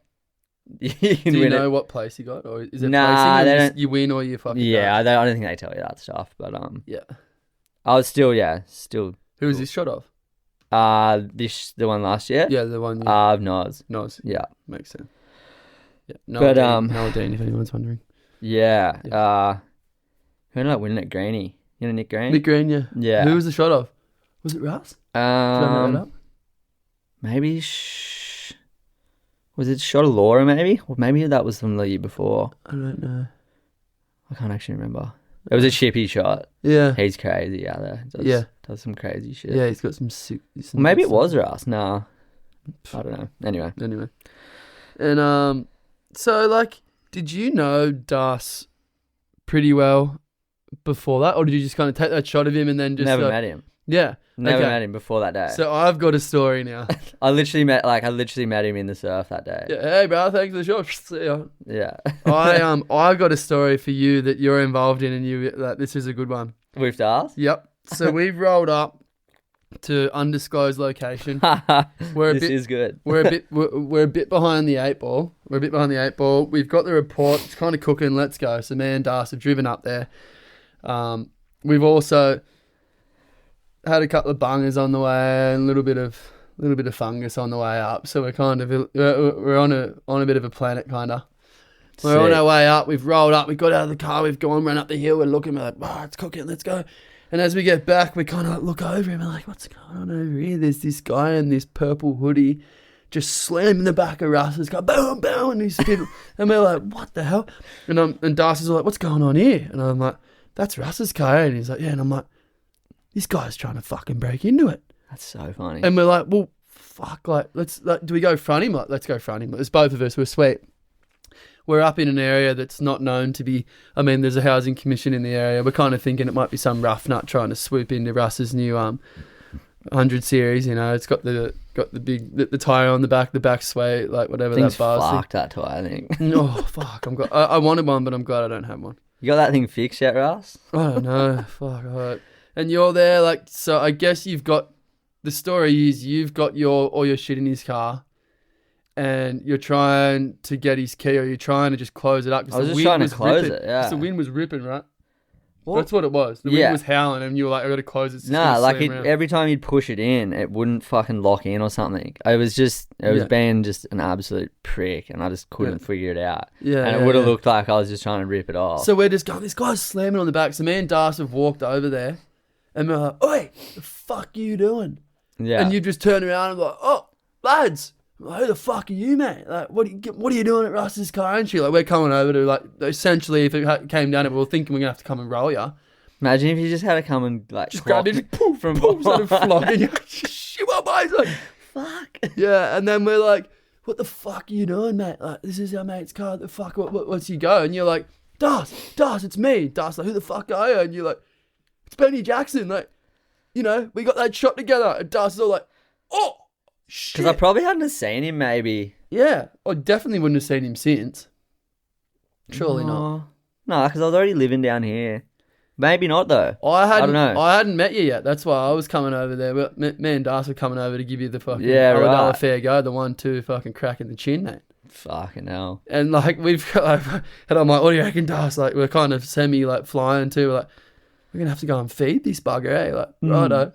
Do you know what place you got? Or is it nah, placing? They don't, you win or you fucking yeah, I don't think they tell you that stuff. But yeah. I was still. Who was this shot of? The one last year? Yeah, the one. Nos. Nos. Yeah. Makes sense. Yeah. Noah Dean, if anyone's wondering. Yeah. Who ended up winning it? Greeny. You know Nick Green? Nick Green, yeah. Yeah. Who was the shot of? Was it Russ? Maybe was it shot of Laura maybe? Or maybe that was from the year before. I don't know. I can't actually remember. It was a chippy shot. Yeah. He's crazy out there. Does some crazy shit. Yeah, he's got some sick... Maybe it was Russ. Nah. I don't know. Anyway. And so like, did you know Das pretty well before that? Or did you just kind of take that shot of him and then just... Never met him. Yeah. Never met him before that day. So I've got a story now. I literally met him in the surf that day. Yeah, hey bro, thanks for the shot. See ya. Yeah. I got a story for you that you're involved in, and this is a good one. With Das? Yep. So we've rolled up to undisclosed location. This is good. We're a bit behind the eight ball. We've got the report. It's kind of cooking. Let's go. So me and Das have driven up there. We've also had a couple of bungers on the way and a little bit of fungus on the way up. So we're on a bit of a planet kind of. We're on our way up. We've rolled up. We got out of the car. We've gone, run up the hill. We're looking. We're like, wow, it's cooking. Let's go. And as we get back, we kind of look over him and like, what's going on over here? There's this guy in this purple hoodie just slamming the back of Russ's car. Boom, boom. And he's and we're like, what the hell? And Darcy's like, what's going on here? And I'm like, that's Russ's car. And he's like, yeah. And I'm like, this guy's trying to fucking break into it. That's so funny. And we're like, well, fuck, do we go front him? Like, let's go front him. It's both of us. We're sweet. We're up in an area that's not known to be, there's a housing commission in the area. We're kind of thinking it might be some rough nut trying to swoop into Russ's new 100 series, it's got the big, the tyre on the back sway, like whatever that bar's. Fuck that tyre, I think. Oh, fuck. I wanted one, but I'm glad I don't have one. You got that thing fixed yet, Russ? I don't know. Fuck, alright. And you're there, like, so I guess you've got all your shit in his car and you're trying to get his key or you're trying to just close it up. I was just trying to close it, yeah. The wind was ripping, right? What? That's what it was. The wind was howling and you were like, I got to close it. Nah, like every time you'd push it in, it wouldn't fucking lock in or something. It was being just an absolute prick and I just couldn't figure it out. Yeah. And it would have looked like I was just trying to rip it off. So we're just going, this guy's slamming on the back. So me and Darcy have walked over there. And we're like, oi, the fuck are you doing? Yeah. And you just turn around and like, oh, lads, like, who the fuck are you, mate? Like, what are you doing at Russ's car? And she like, we're coming over to like, essentially, if it came down, we were thinking we're gonna have to come and roll you. Imagine if you just had to come and like, just grab it, poof, from started flogging you. Shit, my boy's like, fuck. Yeah, and then we're like, what the fuck are you doing, mate? Like, this is our mate's car. The fuck, what's you go? And you're like, Das, it's me. Das, like, who the fuck are you? And you're like, it's Benny Jackson, like, we got that shot together. And Darcy's all like, oh, shit. Because I probably hadn't seen him, maybe. Yeah, I definitely wouldn't have seen him since. Surely not. No, because I was already living down here. Maybe not, though. I don't know. I hadn't met you yet. That's why I was coming over there. But me and Darcy were coming over to give you the fucking $1 fair go, the 1-2 fucking crack in the chin, mate. Fucking hell. And like, and I'm like, what do you reckon, Darcy? Like, we're kind of like flying too. We're like, we're going to have to go and feed this bugger, eh? Like, righto.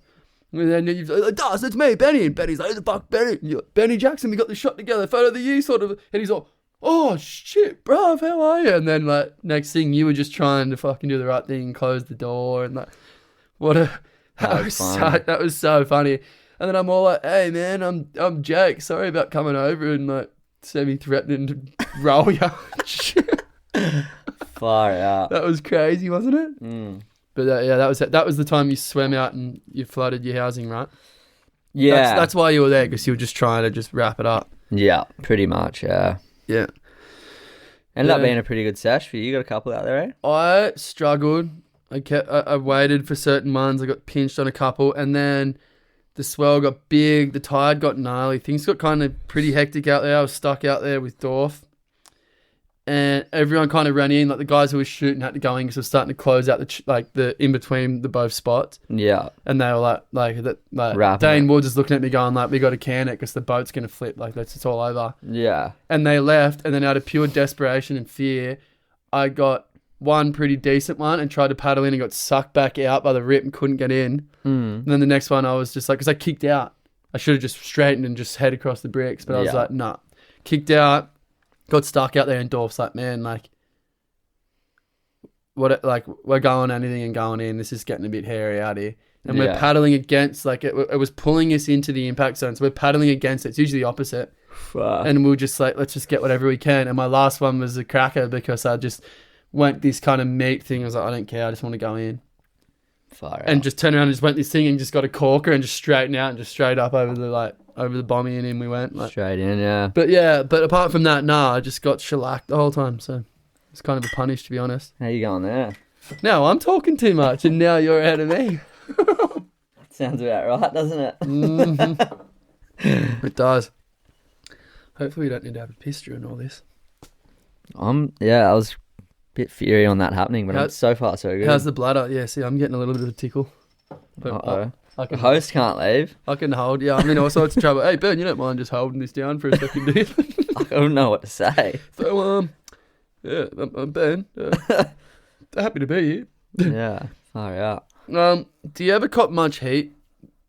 And then you've like, Das, it's me, Benny. And Benny's like, who the fuck, Benny? And you're like, Benny Jackson, we got the shot together, photo of the year, sort of. And he's like, oh, shit, bruv, how are you? And then, like, next thing, you were just trying to fucking do the right thing and close the door. And, like, that was so funny. And then I'm all like, hey, man, I'm Jake. Sorry about coming over and, like, semi-threatening to roll you. Far out. That was crazy, wasn't it? But that was the time you swam out and you flooded your housing, right? Yeah. That's why you were there, because you were just trying to just wrap it up. Yeah, pretty much, yeah. Yeah. Ended up being a pretty good sesh for you. You got a couple out there, eh? I struggled. I waited for certain ones. I got pinched on a couple, and then the swell got big. The tide got gnarly. Things got kind of pretty hectic out there. I was stuck out there with Dorf. And everyone kind of ran in, like the guys who were shooting had to go in because it was starting to close out the in between the both spots. Yeah. And they were like Dane Woods is looking at me going like, we got to can it because the boat's going to flip. Like it's all over. Yeah. And they left, and then out of pure desperation and fear, I got one pretty decent one and tried to paddle in and got sucked back out by the rip and couldn't get in. And then the next one I was just like, because I kicked out. I should have just straightened and just head across the bricks, but I was like, nah. Kicked out. Got stuck out there, and Dorf's like, man, like, what? Like, we're going anything and going in. This is getting a bit hairy out here, and we're paddling against. Like, it was pulling us into the impact zone, so we're paddling against it. It's usually the opposite, and we're just like, let's just get whatever we can. And my last one was a cracker because I just went this kind of meat thing. I was like, I don't care. I just want to go in, and just turned around and just went this thing and just got a corker and just straightened out and just straight up over the bommy, and in we went. Like, straight in, yeah. But apart from that, I just got shellacked the whole time. So it's kind of a punish, to be honest. How you going there? Now I'm talking too much, and now you're ahead of me. Sounds about right, doesn't it? It does. Hopefully we don't need to have a piss during all this. I was a bit fiery on that happening, but so far so good. How's the bladder? Yeah, see, I'm getting a little bit of a tickle. Uh-oh. The host can't leave. I can hold. Yeah, I'm in all sorts of trouble. Hey, Ben, you don't mind just holding this down for a second, do you? I don't know what to say. So, I'm Ben. Happy to be here. Yeah, far out. Do you ever cop much heat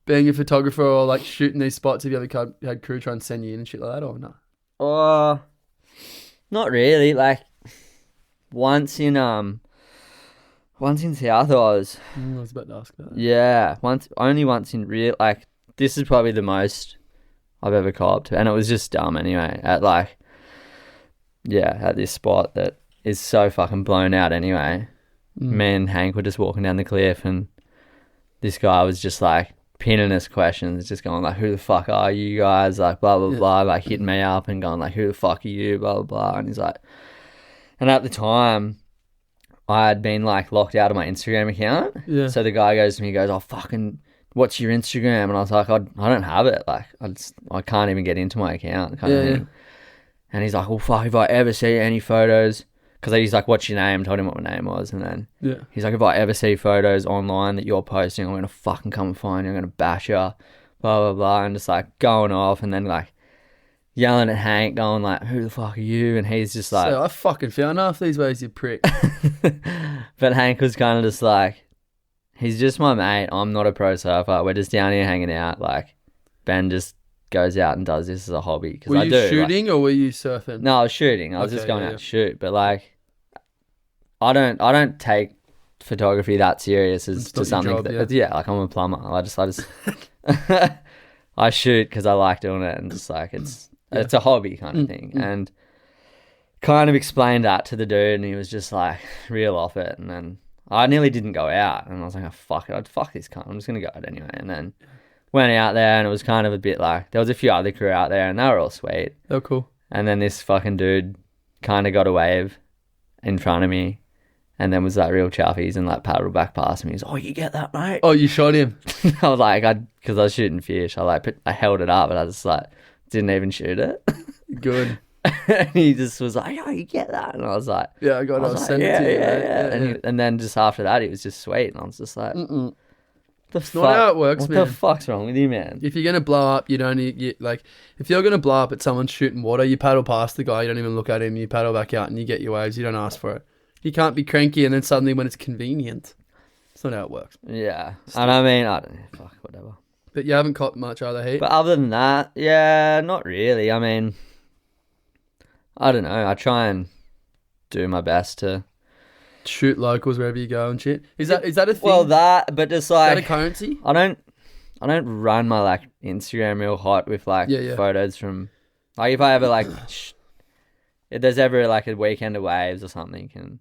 being a photographer or like shooting these spots? Have you ever had crew try and send you in and shit like that, or no? Not really. Like once in South Oz. I was about to ask that. Yeah, only once in real. Like this is probably the most I've ever copped, and it was just dumb anyway. At this spot that is so fucking blown out anyway. Me and Hank were just walking down the cliff, and this guy was just like pinning us questions, just going like, "Who the fuck are you guys?" Like blah blah blah, like hitting me up and going like, "Who the fuck are you?" Blah blah blah, and he's like, and at the time, I had been like locked out of my Instagram account. Yeah. So the guy goes to me, he goes, "Oh fucking, what's your Instagram?" And I was like, I don't have it. Like I can't even get into my account kind of thing. And he's like, "Well, fuck, if I ever see any photos," because he's like, "What's your name?" Told him what my name was, and then he's like, "If I ever see photos online that you're posting, I'm gonna fucking come and find you. I'm gonna bash you." Blah blah blah, and just like going off, and then like yelling at Hank, going like, "Who the fuck are you?" And he's just like, "So I fucking found half these ways, you prick." But Hank was kind of just like, "He's just my mate. I'm not a pro surfer. We're just down here hanging out. Like, Ben just goes out and does this as a hobby." Were you shooting or were you surfing? No, I was shooting. I was just going out to shoot. But like, I don't take photography that serious as to something. Like I'm a plumber. I just I shoot because I like doing it, and just like it's a hobby kind of thing. And kind of explained that to the dude, and he was just like real off it. And then I nearly didn't go out, and I was like, "Oh, fuck it, fuck this cunt. I'm just gonna go out anyway." And then went out there, and it was kind of a bit like, there was a few other crew out there, and they were all sweet. Oh, cool. And then this fucking dude kind of got a wave in front of me, and then was like real chuffies and like paddled back past me. He was, "Oh, you get that, mate?" Oh, you shot him? I was like, because I was shooting fish. I held it up, and I just like didn't even shoot it. Good. And he just was like, "Oh, you get that?" And I was like, "Yeah, I got it. I'll send it to you." Yeah. And then just after that, he was just sweet, and I was just like, That's not how it works, man. What the fuck's wrong with you, man? If you're gonna blow up, you don't need if you're gonna blow up at someone shooting water, you paddle past the guy, you don't even look at him, you paddle back out and you get your waves, you don't ask for it. You can't be cranky and then suddenly when it's convenient. That's not how it works. Yeah. And I mean, I don't know, fuck, whatever. But you haven't caught much other heat? But other than that, yeah, not really. I mean, I don't know. I try and do my best to shoot locals wherever you go and shit. Is that a thing? Well, but just like, is that a currency? I don't run my like Instagram real hot with like photos from, like, if I ever like if there's ever like a weekend of waves or something, and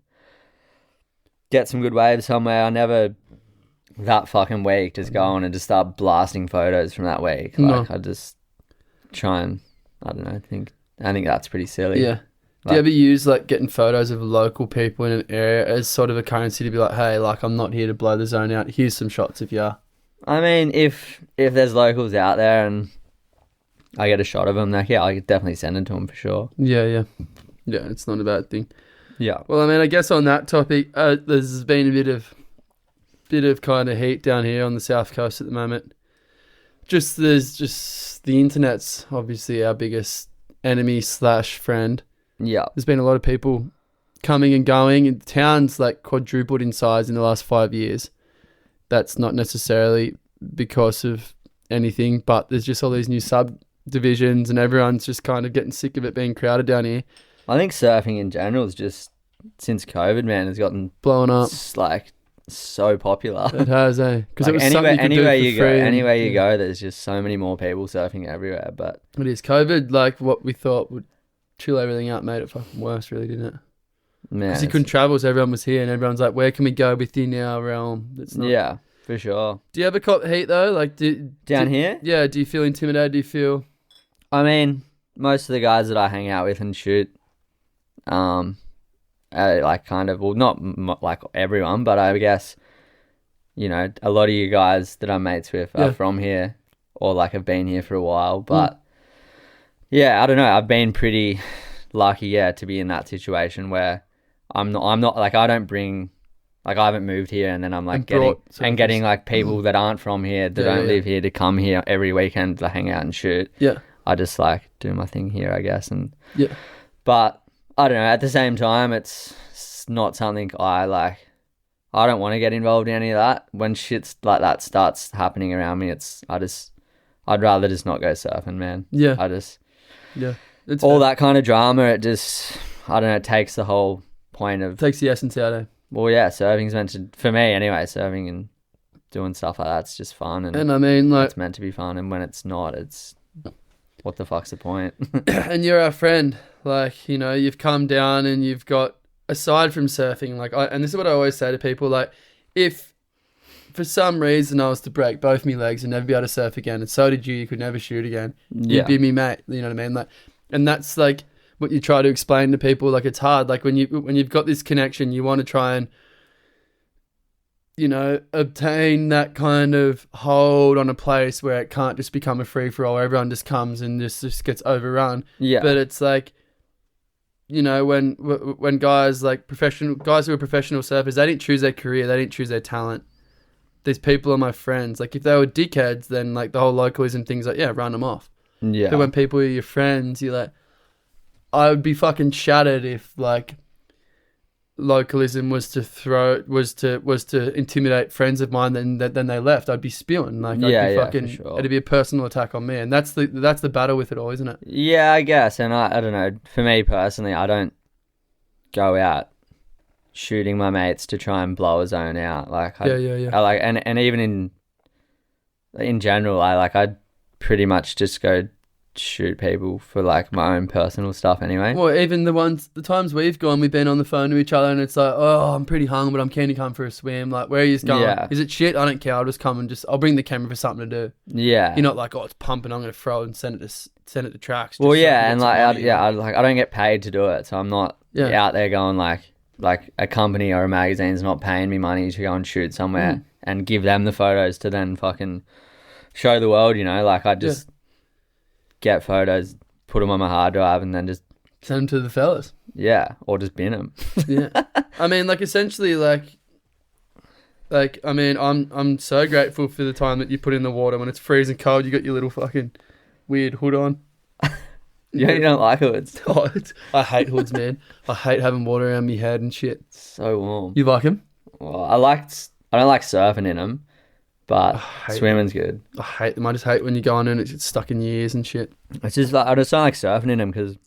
get some good waves somewhere. I never that fucking week just go on and just start blasting photos from that week. Like I just try and I don't know. I think that's pretty silly. Yeah. Do you ever use like getting photos of local people in an area as sort of a currency to be like, hey, like I'm not here to blow the zone out. Here's some shots if you are. I mean, if there's locals out there and I get a shot of them, like I could definitely send them to them for sure. Yeah, it's not a bad thing. Yeah. Well, I mean, I guess on that topic, there's been a bit of kind of heat down here on the south coast at the moment. There's just the internet's obviously our biggest enemy / friend. Yeah. There's been a lot of people coming and going, and the town's like quadrupled in size in the last 5 years. That's not necessarily because of anything, but there's just all these new subdivisions and everyone's just kind of getting sick of it being crowded down here. I think surfing in general is just, since COVID, man, has gotten blowing up. Like so popular. It has, eh? Because like it was anywhere you go, there's just so many more people surfing everywhere. But it is COVID, like what we thought would chill everything out, made it fucking worse, really, didn't it? Because you couldn't travel, so everyone was here, and everyone's like, "Where can we go within our realm?" Yeah, for sure. Do you ever cop heat though? Like down here? Yeah. Do you feel intimidated? Do you feel? I mean, most of the guys that I hang out with and shoot, like kind of, well, not like everyone, but I guess, you know, a lot of you guys that I'm mates with are from here or like have been here for a while. But yeah, I don't know. I've been pretty lucky, to be in that situation where I'm not like, I don't bring, like I haven't moved here and then I'm like getting like people that aren't from here, that don't live here, to come here every weekend to hang out and shoot. Yeah. I just like do my thing here, I guess. But I don't know, at the same time, it's not something I don't want to get involved in any of that. When shit's like that starts happening around me, I'd rather just not go surfing, man. Yeah. It's all that kind of drama, it just, I don't know, it takes the whole point of... Takes the essence out of it. Well, yeah, surfing's meant to, for me anyway, surfing and doing stuff like that's just fun. And I mean, like... It's meant to be fun, and when it's not, it's... What the fuck's the point? And you're our friend. Like, you know, you've come down and you've got, aside from surfing, like, and this is what I always say to people, like, if for some reason I was to break both my legs and never be able to surf again, and so did you could never shoot again, you'd be me mate, you know what I mean? Like, and that's like what you try to explain to people. Like, it's hard. Like when you've got this connection, you want to try and, you know, obtain that kind of hold on a place where it can't just become a free-for-all where everyone just comes and just gets overrun. Yeah. But it's like, you know, when guys like guys who are professional surfers, they didn't choose their career, they didn't choose their talent. These people are my friends. Like, if they were dickheads, then like the whole localism thing's like, run them off. Yeah. But when people are your friends, you're like, I would be fucking shattered if like localism was to intimidate friends of mine, then they left. I'd be spewing. Like, I'd be fucking, for sure. It'd be a personal attack on me, and that's the battle with it all, isn't it? Yeah, I guess. And I don't know, for me personally, I don't go out shooting my mates to try and blow a zone out. Like, I like, and even in general, I pretty much just go shoot people for like my own personal stuff anyway. Well, even the times we've gone, we've been on the phone to each other and it's like, oh, I'm pretty hung, but I'm keen to come for a swim. Like, where are you going? Yeah. Is it shit? I don't care. I'll just come and I'll bring the camera for something to do. Yeah. You're not like, oh, it's pumping, I'm going to throw it and send it to tracks. Well, yeah, and like, I don't get paid to do it, so I'm not out there going like a company or a magazine's not paying me money to go and shoot somewhere and give them the photos to then fucking show the world, you know? Like, I just get photos, put them on my hard drive, and then just send them to the fellas. Yeah, or just bin them. Yeah, I mean, like, essentially, like I mean, I'm so grateful for the time that you put in the water when it's freezing cold. You got your little fucking weird hood on. You don't like hoods? Oh, I hate hoods, man. I hate having water around my head and shit. It's so warm. You like them? Well, I don't like surfing in them. But swimming's good. I hate them. I just hate when you go on and it's stuck in your ears and shit. It's just like, I just don't like surfing in them because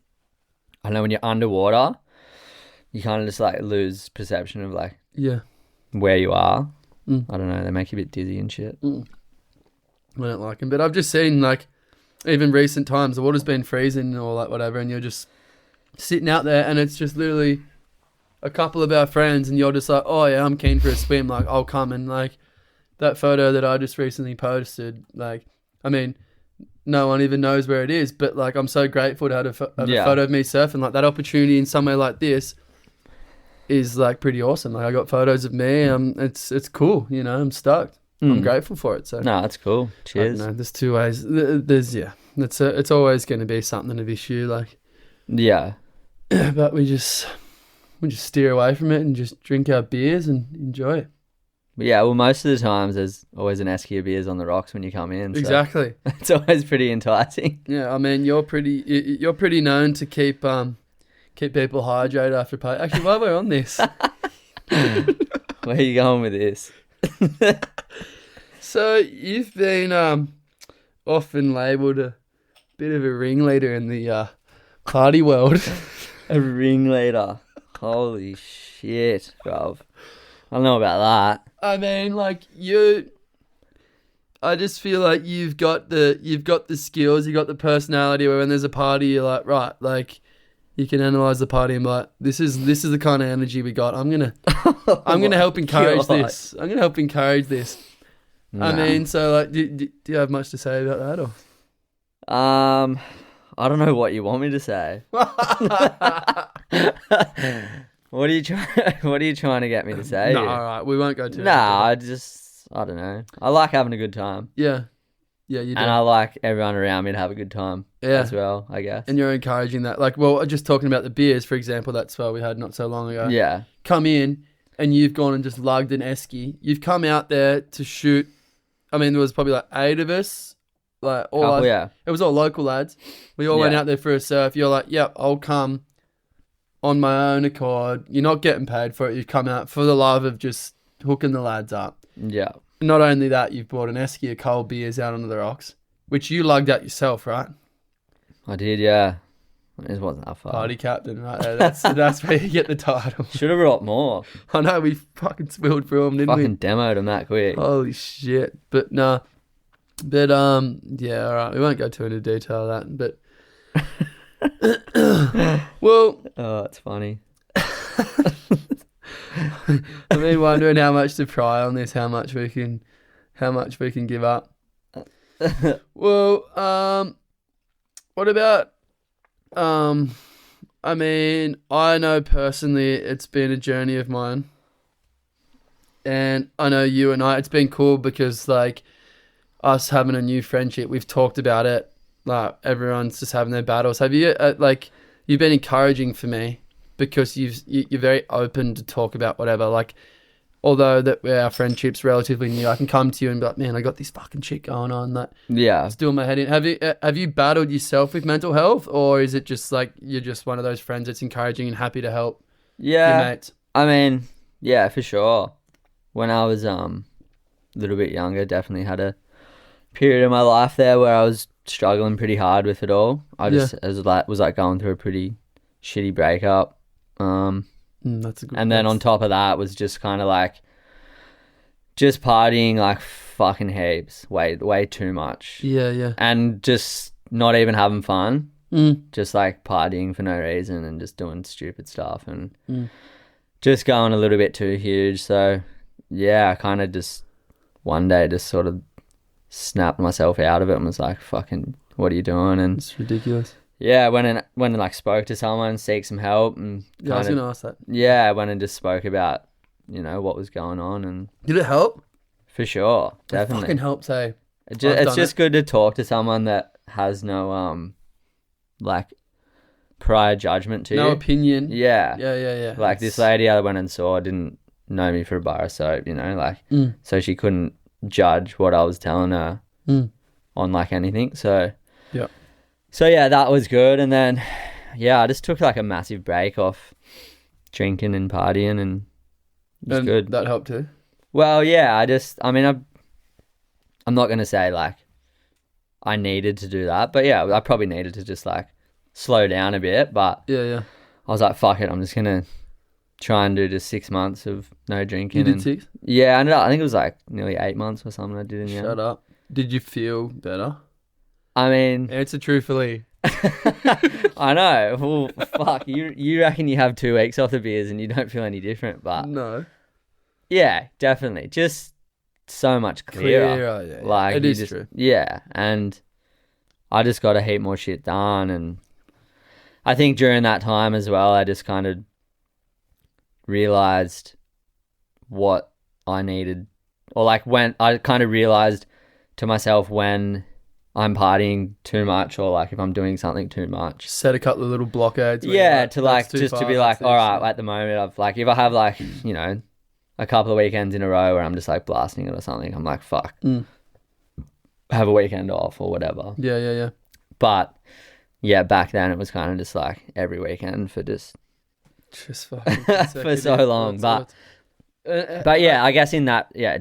I know when you're underwater, you kind of just like lose perception of like where you are. I don't know. They make you a bit dizzy and shit. I don't like them. But I've just seen like even recent times the water's been freezing or like whatever, and you're just sitting out there and it's just literally a couple of our friends and you're just like, oh yeah, I'm keen for a swim, like I'll come. And like that photo that I just recently posted, like, I mean, no one even knows where it is, but like I'm so grateful to have a photo of me surfing. Like that opportunity in somewhere like this is like pretty awesome. Like I got photos of me. It's cool. You know, I'm stoked. I'm grateful for it. So no, that's cool. Cheers. There's two ways. It's always going to be something of issue. Like but we just steer away from it and just drink our beers and enjoy it. Yeah, well, most of the times there's always an esky of beers on the rocks when you come in. So exactly. It's always pretty enticing. Yeah, I mean, you're pretty known to keep people hydrated after play. Actually, while we're on this, where are you going with this? So you've been often labelled a bit of a ringleader in the party world. A ringleader. Holy shit, bruv. I don't know about that. I mean, like I just feel like you've got the skills, you got the personality where when there's a party, you're like, right, like you can analyze the party and be like, this is the kind of energy we got. I'm gonna help encourage this. I'm gonna help encourage this. Nah. I mean, so like, do you have much to say about that, or? I don't know what you want me to say. What are you trying to get me to say? No, all right, we won't go too. Nah, I don't know. I like having a good time. Yeah, you do. And I like everyone around me to have a good time as well, I guess. And you're encouraging that. Like, well, just talking about the beers, for example, that's what we had not so long ago. Yeah. Come in and you've gone and just lugged an esky. You've come out there to shoot. I mean, there was probably like 8 of us. Like it was all local lads. We all went out there for a surf. You're like, yep, I'll come on my own accord. You're not getting paid for it. You've come out for the love of just hooking the lads up. Yeah. Not only that, you've brought an esky of cold beers out onto the rocks, which you lugged out yourself, right? I did, yeah. It wasn't that far. Party captain, right there. That's where you get the title. Should have brought more. I know, we fucking spilled through them, didn't we? Fucking demoed them that quick. Holy shit. But nah. But yeah, all right. We won't go too into detail of that. But well, oh, it's funny. I've been wondering how much to pry on this, how much we can give up. Well, what about I mean, I know personally it's been a journey of mine. And I know you and I, it's been cool because like us having a new friendship, we've talked about it. Like everyone's just having their battles. Have you you've been encouraging for me because you're very open to talk about whatever. Like, although that our friendship's relatively new, I can come to you and be like, man, I got this fucking shit going on that it's doing my head in. Have you battled yourself with mental health, or is it just like you're just one of those friends that's encouraging and happy to help your mates? I mean, yeah, for sure. When I was a little bit younger, definitely had a period in my life there where I was struggling pretty hard with it all. I was going through a pretty shitty breakup. That's a good. And then on top of that was just kind of like just partying like fucking heaps, way too much. Yeah. And just not even having fun. Just like partying for no reason and just doing stupid stuff and just going a little bit too huge. So yeah, I kind of just one day just sort of snapped myself out of it and was like, fucking, what are you doing? And it's ridiculous. Yeah, I went and like spoke to someone, seek some help, and I was gonna ask that. Yeah, I went and just spoke about, what was going on, and did it help? For sure, definitely. It fucking helps, hey. It's just good to talk to someone that has no like prior judgment to you. No opinion. Yeah. Yeah. Like this lady I went and saw didn't know me for a bar of soap, so she couldn't judge what I was telling her on like anything. So yeah, that was good. And then, I just took like a massive break off drinking and partying and it was good. That helped too? Well, yeah, I'm not going to say like I needed to do that, but yeah, I probably needed to just like slow down a bit, but yeah. I was like, fuck it, I'm just going to try and do just 6 months of no drinking. You did 6? Yeah, I think it was like nearly 8 months or something I did in the end. Shut up. Did you feel better? I mean... Answer truthfully. I know. Well, fuck, you reckon you have 2 weeks off the beers and you don't feel any different, but No. yeah, definitely. Just so much clearer. Yeah. Like, it is true. Yeah, and I just got a heap more shit done, and I think during that time as well, I just kind of realized what I needed, or like when I kind of realized to myself when I'm partying too much, or like if I'm doing something too much. Set a couple of little blockades. Yeah, to like just to be like, all right, at the moment, I've like, if I have like, you know, a couple of weekends in a row where I'm just like blasting it or something, I'm like, fuck, have a weekend off or whatever. Yeah. But yeah, back then it was kind of just like every weekend for just fucking for so long. But yeah, I guess in that, yeah,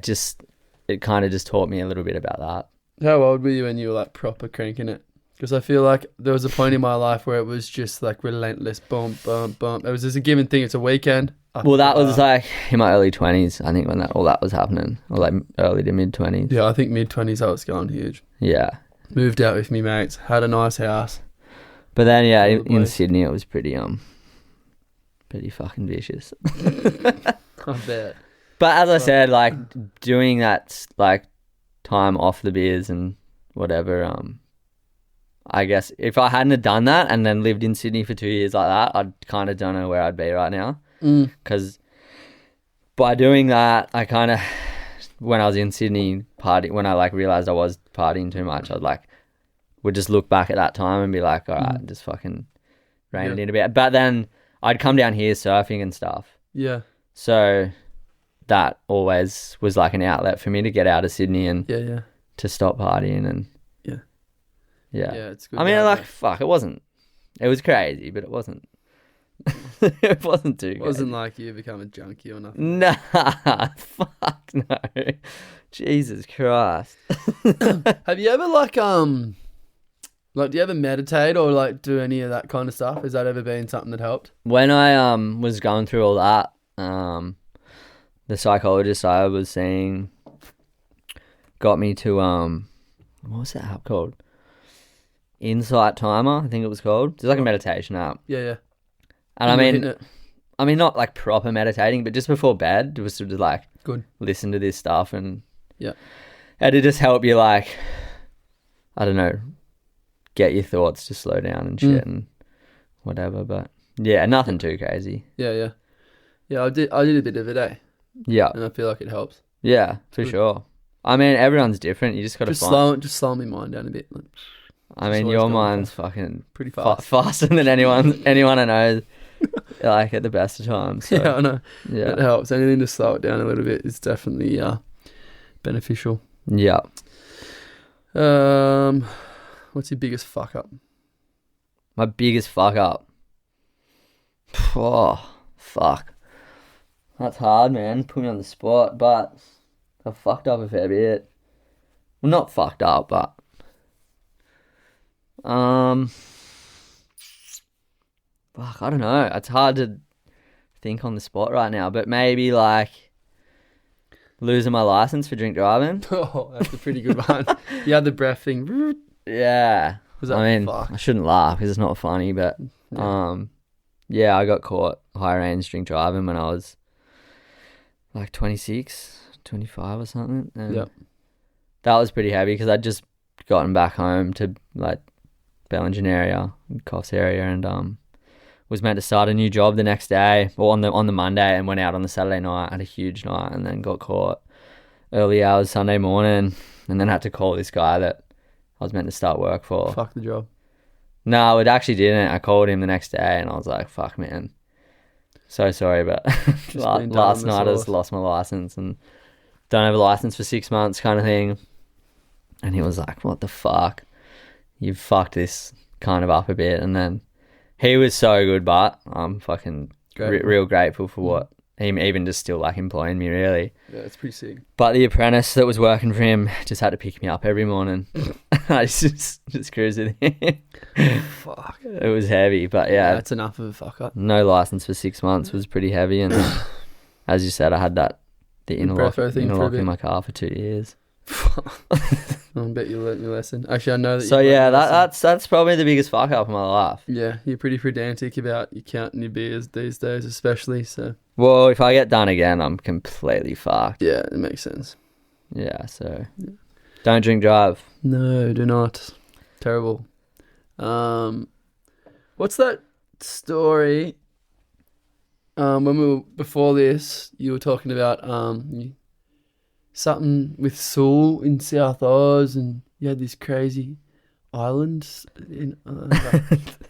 it kind of just taught me a little bit about that. How old were you when you were like proper cranking it? Because I feel like there was a point in my life where it was just like relentless, bump. It was just a given thing. It's a weekend. Well, that was like in my early 20s, I think, when all that was happening, or like early to mid 20s. Yeah, I think mid 20s I was going huge. Yeah. Moved out with me mates, had a nice house. But then yeah, in Sydney it was pretty fucking vicious. I bet. But as I said, like doing that like time off the beers and whatever, I guess if I hadn't have done that and then lived in Sydney for 2 years like that, I'd kind of don't know where I'd be right now. Because by doing that, I kind of, when I was in Sydney when I like realized I was partying too much, would just look back at that time and be like, all right, just fucking rein it in a bit. But then I'd come down here surfing and stuff. Yeah. So that always was like an outlet for me to get out of Sydney and to stop partying and yeah, it's good. I mean, like, fuck, it was crazy, but it wasn't. It wasn't too crazy. It wasn't like you become a junkie or nothing. Nah, fuck no. Jesus Christ. Have you ever like do you ever meditate or like do any of that kind of stuff? Has that ever been something that helped? When I was going through all that, the psychologist I was seeing got me to what was that app called? Insight Timer, I think it was called. It's like a meditation app. Yeah. And I mean, not like proper meditating, but just before bed, it was sort of like listen to this stuff and it just help you like, I don't know, get your thoughts to slow down and shit and whatever. But yeah, nothing too crazy. Yeah. I did a bit of it, eh? Yeah. And I feel like it helps. Yeah, for sure. I mean, everyone's different. You just got to slow my mind down a bit. Like, I mean, your mind's fucking pretty fast. Faster than anyone I know. Like at the best of times. So. Yeah, I know. Yeah, it helps. Anything to slow it down a little bit is definitely beneficial. Yeah. What's your biggest fuck up? My biggest fuck up. Oh, fuck. That's hard, man. Put me on the spot, but I've fucked up a fair bit. Well, not fucked up, but fuck, I don't know. It's hard to think on the spot right now, but maybe like losing my license for drink driving. Oh, that's a pretty good one. You had the breath thing. Yeah. I mean, fuck? I shouldn't laugh because it's not funny, but yeah, I got caught high range drink driving when I was like 26, 25 or something. And that was pretty heavy because I'd just gotten back home to like Bellingen area, Coffs area, and was meant to start a new job the next day or on the Monday, and went out on the Saturday night, had a huge night, and then got caught early hours Sunday morning, and then had to call this guy that I was meant to start work for. Fuck the job. No, it actually didn't. I called him the next day and I was like, fuck, man. So sorry, but last night I just lost my license and don't have a license for 6 months kind of thing. And he was like, what the fuck? You've fucked this kind of up a bit. And then he was so good, but I'm fucking real grateful for what him even just still like employing me, really. Yeah, it's pretty sick. But the apprentice that was working for him just had to pick me up every morning. I just cruised with him. Fuck. It was heavy, but yeah. That's enough of a fuck up. No license for 6 months was pretty heavy, and as you said, I had the interlock in my car for 2 years. I bet you learnt your lesson. Actually, I know that. So yeah, that's probably the biggest fuck up of my life. Yeah, you're pretty pedantic about you counting your beers these days, especially. So. Well, if I get done again, I'm completely fucked. Yeah, it makes sense. Yeah, so don't drink drive. No, do not. Terrible. What's that story? When we were before this, you were talking about something with Sewell in South Oz, and you had this crazy island.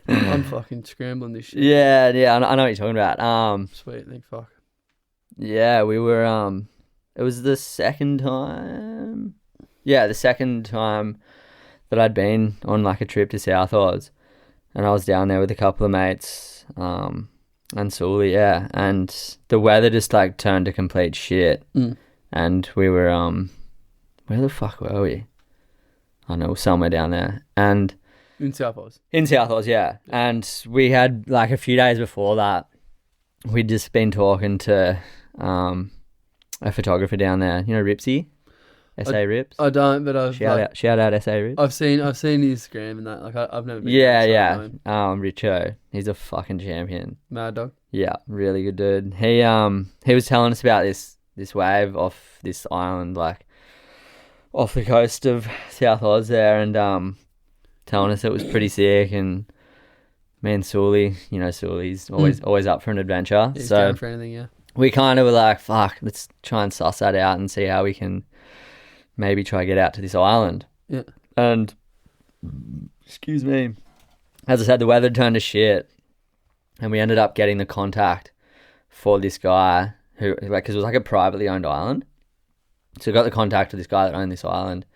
I'm fucking scrambling this shit. Yeah, I know what you're talking about. Sweet, thank fuck. Yeah, we were. It was the second time. Yeah, the second time that I'd been on like a trip to South Oz, and I was down there with a couple of mates. And Sully, yeah, and the weather just like turned to complete shit, and we were where the fuck were we? I don't know, somewhere down there, and in South Oz. In South Oz, yeah, and we had like a few days before that, we'd just been talking to a photographer down there, you know, Ripsy, SA Rips. I don't, but I've shout out SA Rips. I've seen his Instagram and that. Like I've never been. Yeah. Richo, he's a fucking champion. Mad dog. Yeah, really good dude. He was telling us about this wave off this island, like off the coast of South Oz there, and telling us it was pretty sick. And me and Sully, you know, Sully's always up for an adventure. He's down for anything, yeah. We kind of were like, fuck, let's try and suss that out and see how we can maybe try get out to this island. Yeah. And, excuse me, as I said, the weather turned to shit, and we ended up getting the contact for this guy who, like, because it was like a privately owned island. So we got the contact of this guy that owned this island,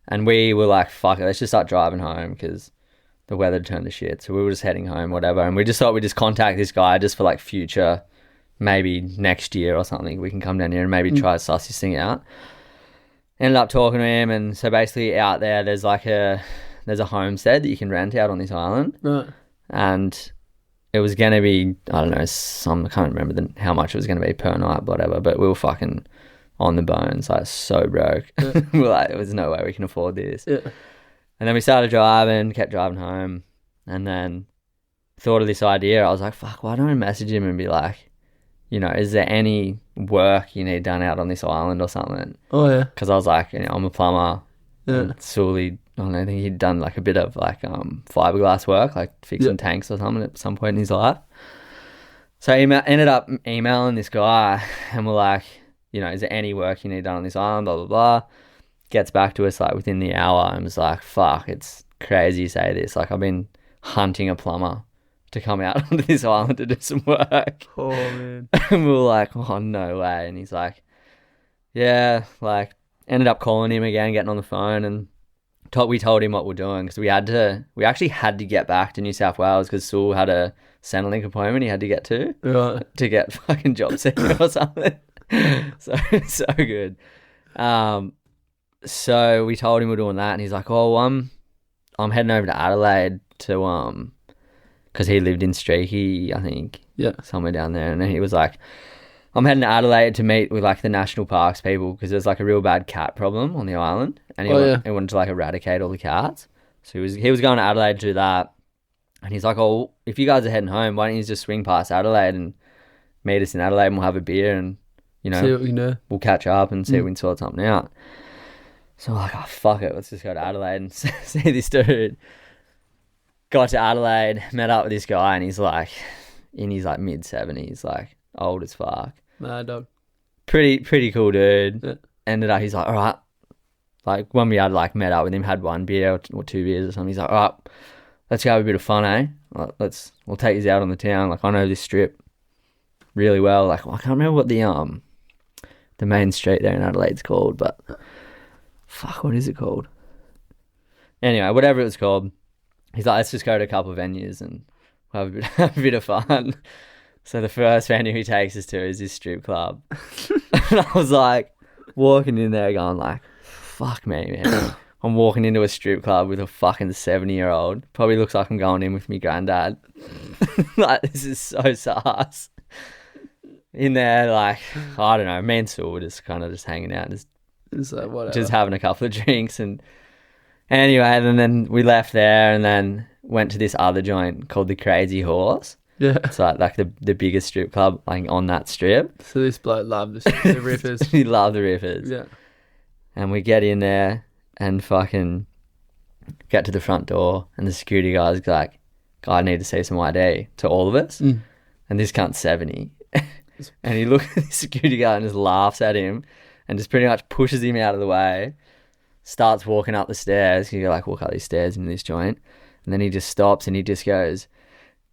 and we were like, fuck it, let's just start driving home because the weather turned to shit. So we were just heading home, whatever, and we just thought we'd just contact this guy just for like future, maybe next year or something, we can come down here and maybe try to suss this thing out. Ended up talking to him, and so basically out there there's a homestead that you can rent out on this island. Right. And it was going to be, I don't know, I can't remember how much it was going to be per night, whatever, but we were fucking on the bones, like so broke. Yeah. We were like, there's no way we can afford this. Yeah. And then we started driving, kept driving home, and then thought of this idea. I was like, fuck, why don't I message him and be like, you know, is there any work you need done out on this island or something? Oh, yeah. Because I was like, you know, I'm a plumber. Yeah. Sully, I don't know, I think he'd done like a bit of like fiberglass work, like fixing tanks or something at some point in his life. So I ended up emailing this guy, and we're like, you know, is there any work you need done on this island, blah, blah, blah. Gets back to us like within the hour and was like, fuck, it's crazy you say this. Like, I've been hunting a plumber to come out onto this island to do some work. Oh, man. And we were like, oh, no way. And he's like, yeah, like, ended up calling him again, getting on the phone, and we told him what we're doing, because we actually had to get back to New South Wales because Sewell had a Centrelink appointment he had to get to. Right. To get fucking job seeker or something. So good. So we told him we're doing that, and he's like, oh, I'm heading over to Adelaide to, because he lived in Streaky, I think. Yeah. Somewhere down there. And then he was like, I'm heading to Adelaide to meet with like the national parks people, because there's like a real bad cat problem on the island, and he wanted to like eradicate all the cats. So he was going to Adelaide to do that. And he's like, oh, if you guys are heading home, why don't you just swing past Adelaide and meet us in Adelaide, and we'll have a beer and, you know, see what we know. We'll catch up and see if we can sort something out. So I'm like, oh, fuck it, let's just go to Adelaide and see this dude. Got to Adelaide, met up with this guy, and he's like in his like mid-70s, like old as fuck. Mad dog. Pretty cool dude. Yeah. Ended up, he's like, all right. Like when we had like met up with him, had one beer or 2 beers or something, he's like, all right, let's go have a bit of fun, eh? Like, we'll take you out on the town. Like, I know this strip really well. Like, I can't remember what the main street there in Adelaide's called, but fuck, what is it called? Anyway, whatever it was called, he's like, let's just go to a couple of venues and have a bit of fun. So the first venue he takes us to is this strip club. And I was like, walking in there going like, fuck me, man. I'm walking into a strip club with a fucking 70-year-old. Probably looks like I'm going in with me granddad. Like, this is so sus. In there, like, I don't know, me and Sue were just kind of just hanging out, just It's like, whatever. Just having a couple of drinks. And anyway, and then we left there and then went to this other joint called the Crazy Horse. Yeah. It's like the biggest strip club like on that strip. So this bloke loved the rippers. He loved the rippers. Yeah. And we get in there and fucking get to the front door and the security guy's like, I need to see some ID to all of us. And this cunt's 70. And he looks at the security guy and just laughs at him and just pretty much pushes him out of the way, starts walking up the stairs. You like walk up these stairs in this joint. And then he just stops and he just goes,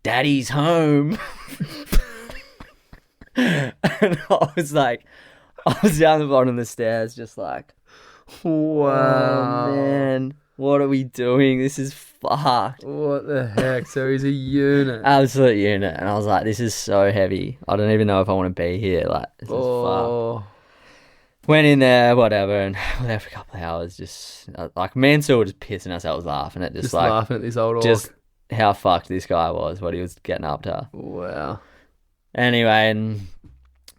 Daddy's home. And I was down the bottom of the stairs just like, wow, man, what are we doing? This is fucked. What the heck? So he's a unit. Absolute unit. And I was like, this is so heavy. I don't even know if I want to be here. Like, this is fucked. Went in there, whatever, and we were there for a couple of hours. Just like me and Sue were just pissing ourselves laughing at just like laughing at this old just how fucked this guy was, what he was getting up to. Wow. Anyway, and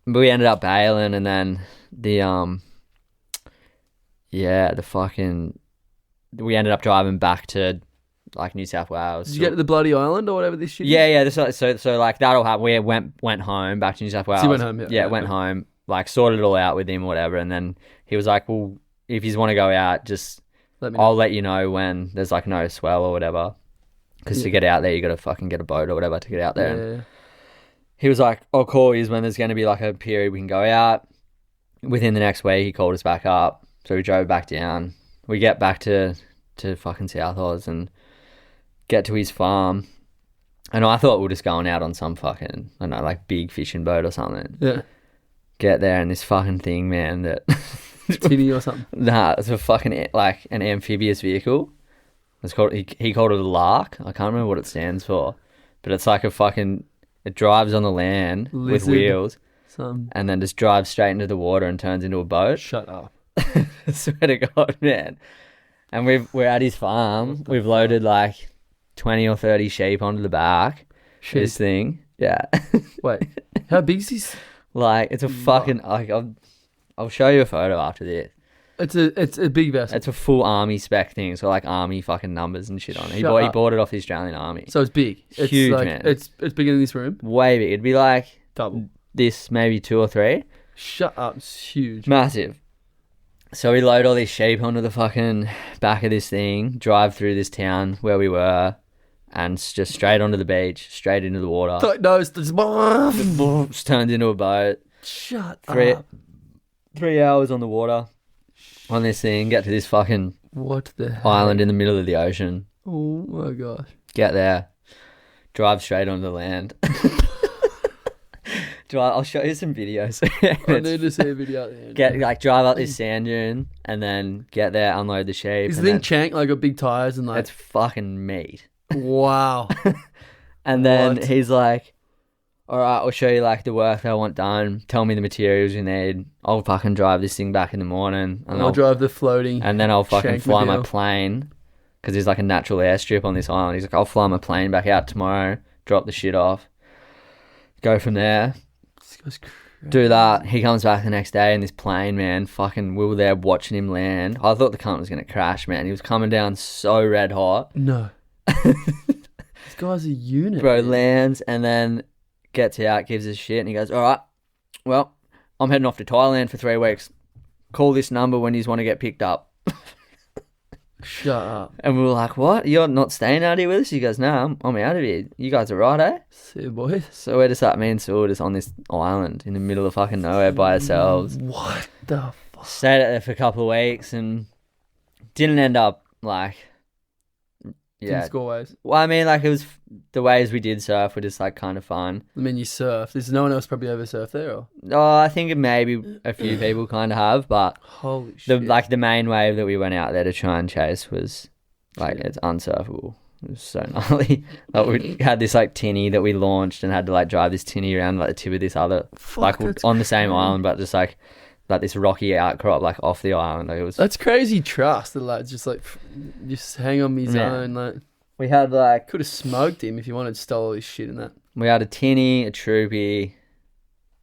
we ended up bailing, and then we ended up driving back to like New South Wales. Did you get to the bloody island or whatever this shit? Yeah. So like that'll happen. We went home back to New South Wales. So you went home, went home. Like sorted it all out with him, whatever, and then he was like, "Well, if you want to go out, just I'll let you know when there's like no swell or whatever, because to get out there, you got to fucking get a boat or whatever to get out there." Yeah. And he was like, "I'll call you when there's going to be like a period we can go out." Within the next week, he called us back up, so we drove back down. We get back to fucking South Oz and get to his farm, and I thought we were just going out on some fucking I don't know like big fishing boat or something. Yeah. Get there and this fucking thing, man, that tinny or something. Nah, it's a fucking like an amphibious vehicle. It's called he called it a lark. I can't remember what it stands for, but it's like a fucking it drives on the land with wheels, and then just drives straight into the water and turns into a boat. Shut up! I swear to God, man. And we're at his farm. We've loaded like 20 or 30 sheep onto the back. Sheep. This thing, yeah. Wait, how big is this? Like, it's a fucking... Like, I'll show you a photo after this. It's a big vessel. It's a full army spec thing. So, like, army fucking numbers and shit on it. He bought it off the Australian Army. So, it's big. It's huge, like, man. It's bigger than this room? Way big. It'd be like... Double. This, maybe 2 or 3. Shut up. It's huge. Massive. So, we load all these sheep onto the fucking back of this thing, drive through this town where we were... And just straight onto the beach, straight into the water. No, just turned into a boat. Shut up. 3 hours on the water on this thing. Get to this fucking island in the middle of the ocean. Oh my gosh. Get there. Drive straight onto the land. I'll show you some videos. I need to see a video at the end. Drive up this sand dune and then get there, unload the sheep. Is the thing chank like got big tires and like? It's fucking meat. Wow. And then he's like, all right, I'll show you like the work that I want done. Tell me the materials you need. I'll fucking drive this thing back in the morning. And I'll drive the floating. And then I'll fucking fly my plane because there's like a natural airstrip on this island. He's like, I'll fly my plane back out tomorrow, drop the shit off, go from there. This guy's crazy. Do that. He comes back the next day in this plane, man. Fucking, we were there watching him land. I thought the cunt was going to crash, man. He was coming down so red hot. No. This guy's a unit. Bro, lands and then gets out, gives us shit, and he goes, all right, well, I'm heading off to Thailand for 3 weeks. Call this number when you want to get picked up. Shut up. And we were like, what? You're not staying out here with us? He goes, no, I'm out of here. You guys are right, eh? See you, boys. So we're just like, me and Sue were just on this island in the middle of fucking nowhere by ourselves. What the fuck? Stayed out there for a couple of weeks and didn't end up, like... Didn't score waves. Well, I mean, like, it was... The waves we did surf were just, like, kind of fun. I mean, you surf. There's no one else probably ever surfed there, or? Oh, I think maybe a few people kind of have, but... Holy shit. The main wave that we went out there to try and chase was... Like, it's unsurfable. It was so gnarly. Like, we had this, like, tinny that we launched and had to, like, drive this tinny around, like, the tip of this other... Fuck, like, on the same island, but just, like this rocky outcrop, like, off the island. Like, it was... That's crazy trust. That, like, just hang on me zone, like... We had, like... Could have smoked him if you wanted to stole all his shit in that. We had a tinny, a troopy,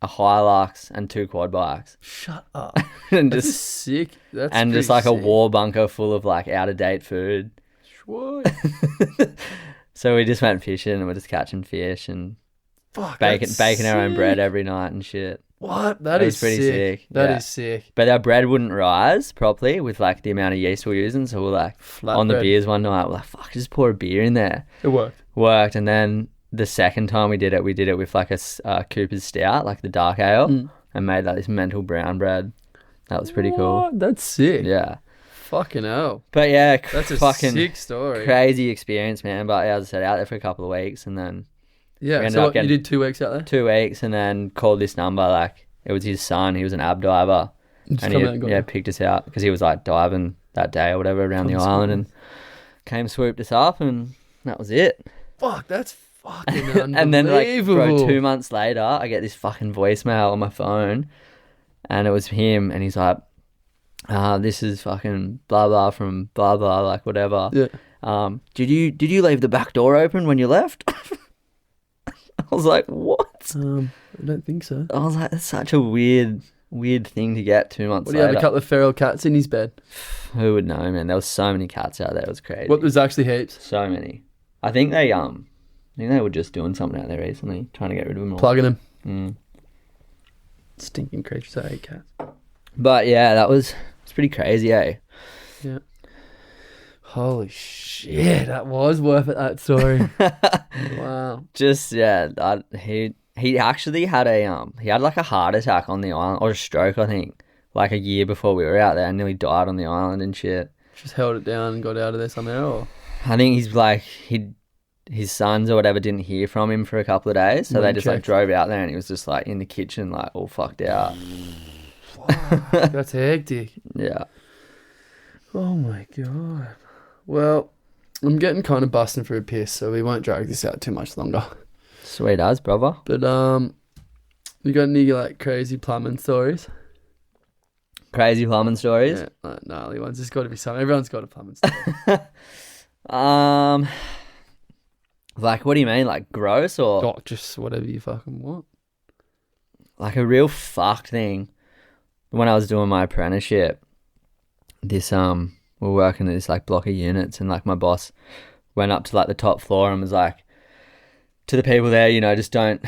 a Hilux, and 2 quad bikes. Shut up. And That's just sick. That's and just pretty like a sick. war bunker full of like out of date food. What? So we just went fishing and we're just catching fish and Fuck, baking our own sick. bread every night and shit. What? That It is was pretty sick. That Yeah. is sick. But our bread wouldn't rise properly with like the amount of yeast we're using. So we're like Flat on the bread. beers one night, we're like, fuck, just pour a beer in there. It worked. Worked. And then the second time we did it with like a Cooper's Stout, like the dark ale, and made like this mental brown bread. That was pretty cool. What? That's sick. Yeah. Fucking hell. But yeah, That's a fucking sick story. crazy experience, man. But yeah, as I said, out there for a couple of weeks and then Yeah. ended So up what, you getting- did 2 weeks out there? 2 weeks and then called this number. Like it was his son. He was an ab diver. Just And come he out and got picked us out because he was like diving that day or whatever around the island and came swooped us up and that was it. Fuck, that's fucking unbelievable. And then like bro, 2 months later I get this fucking voicemail on my phone and it was him and he's like, this is fucking blah blah from blah blah, like whatever. Yeah. Did you leave the back door open when you left? I was like, what? I don't think so. I was like, that's such a weird thing to get 2 months What, do you have later. a couple of feral cats in his bed? Who would know, man? There was so many cats out there. It was crazy. What, there's actually heaps? So many. I think they were just doing something out there recently, trying to get rid of them all. Plugging them. Mm. Stinking creatures. I hate cats. But yeah, it's pretty crazy, eh? Yeah. Holy shit, that was worth it, that story. Wow. Just yeah, he actually had he had like a heart attack on the island or a stroke, I think, like a year before we were out there, and nearly died on the island and shit. Just held it down and got out of there somehow, or? I think he's like his sons or whatever didn't hear from him for a couple of days, so they just like drove out there and he was just like in the kitchen like all fucked out. That's hectic. Yeah. Oh my god. Well, I'm getting kind of busting for a piss, so we won't drag this out too much longer. Sweet as, brother. But you got any like crazy plumbing stories? Crazy plumbing stories? Yeah, like gnarly ones. There's got to be some. Everyone's got a plumbing story. Like what do you mean? Like gross or Oh, just whatever you fucking want. like a real fucked thing? When I was doing my apprenticeship, we're working at this like block of units, and like my boss went up to like the top floor and was like to the people there, you know, just don't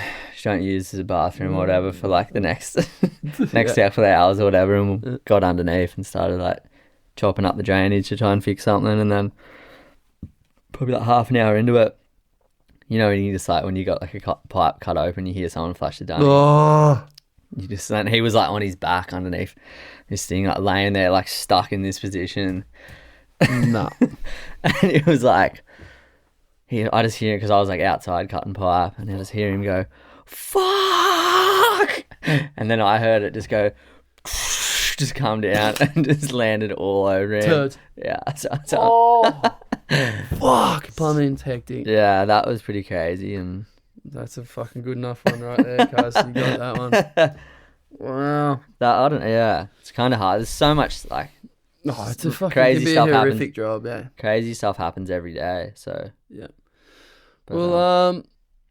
use the bathroom or whatever for like the next couple of hours or whatever. And we got underneath and started like chopping up the drainage to try and fix something, and then probably like half an hour into it, you know, you just like when you got like a pipe cut open, you hear someone flush the dummy. Oh, You just and he was like on his back underneath this thing, like laying there, like stuck in this position. no. And it was like, I just hear it because I was like outside cutting pipe, and I just hear him go, "Fuck!" And then I heard it just go, just come down and just landed all over him. Turd. Yeah. Fuck. Plumbing's hectic. Yeah, that was pretty crazy, and That's a fucking good enough one right there, cuz. You got that one. Wow. yeah, it's kind of hard. There's so much like Oh, it's a fucking crazy could be stuff a happens. horrific job, yeah. Crazy stuff happens every day. So Yeah. but, Well,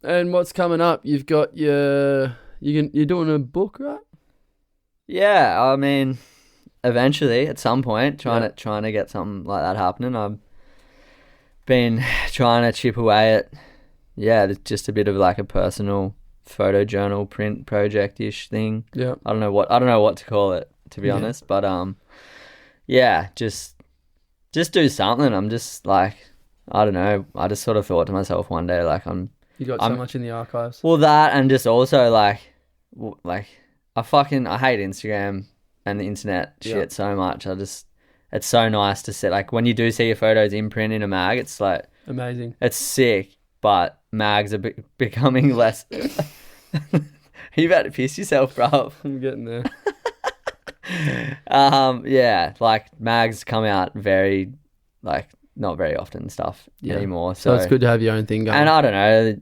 and what's coming up? You've got you're doing a book, right? yeah, I mean, eventually at some point, trying to get something like that happening. I've been trying to chip away at it's just a bit of like a personal photojournal print project-ish thing. Yeah. I don't know what to call it, to be honest, but just do something. I'm just like, I don't know. I just sort of thought to myself one day, like You got so much in the archives. well, that, and just also like I hate Instagram and the internet shit so much. It's so nice to see, like when you do see your photos in print in a mag, it's like Amazing. it's sick, but mags are becoming less. Are you about to piss yourself, bro? I'm getting there. Like mags come out very, like not very often and stuff anymore. So it's good to have your own thing going. And I don't know,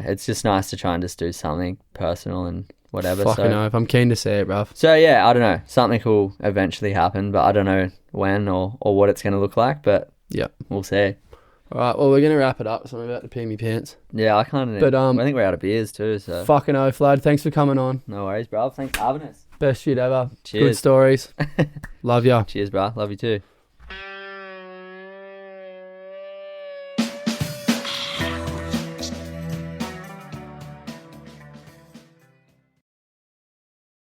it's just nice to try and just do something personal and whatever. Fucking know if I'm keen to see it, bruv. So I don't know, something will eventually happen, but I don't know when or what it's going to look like, but Yeah. we'll see. All right, well, we're going to wrap it up, so I'm about to pee me pants. Yeah, I kind of. But I think we're out of beers too, so. Fucking oath, lad. Thanks for coming on. No worries, bro. Thanks for having us. Best shit ever. Cheers. Good stories. Love ya. Cheers, bro. Love you too.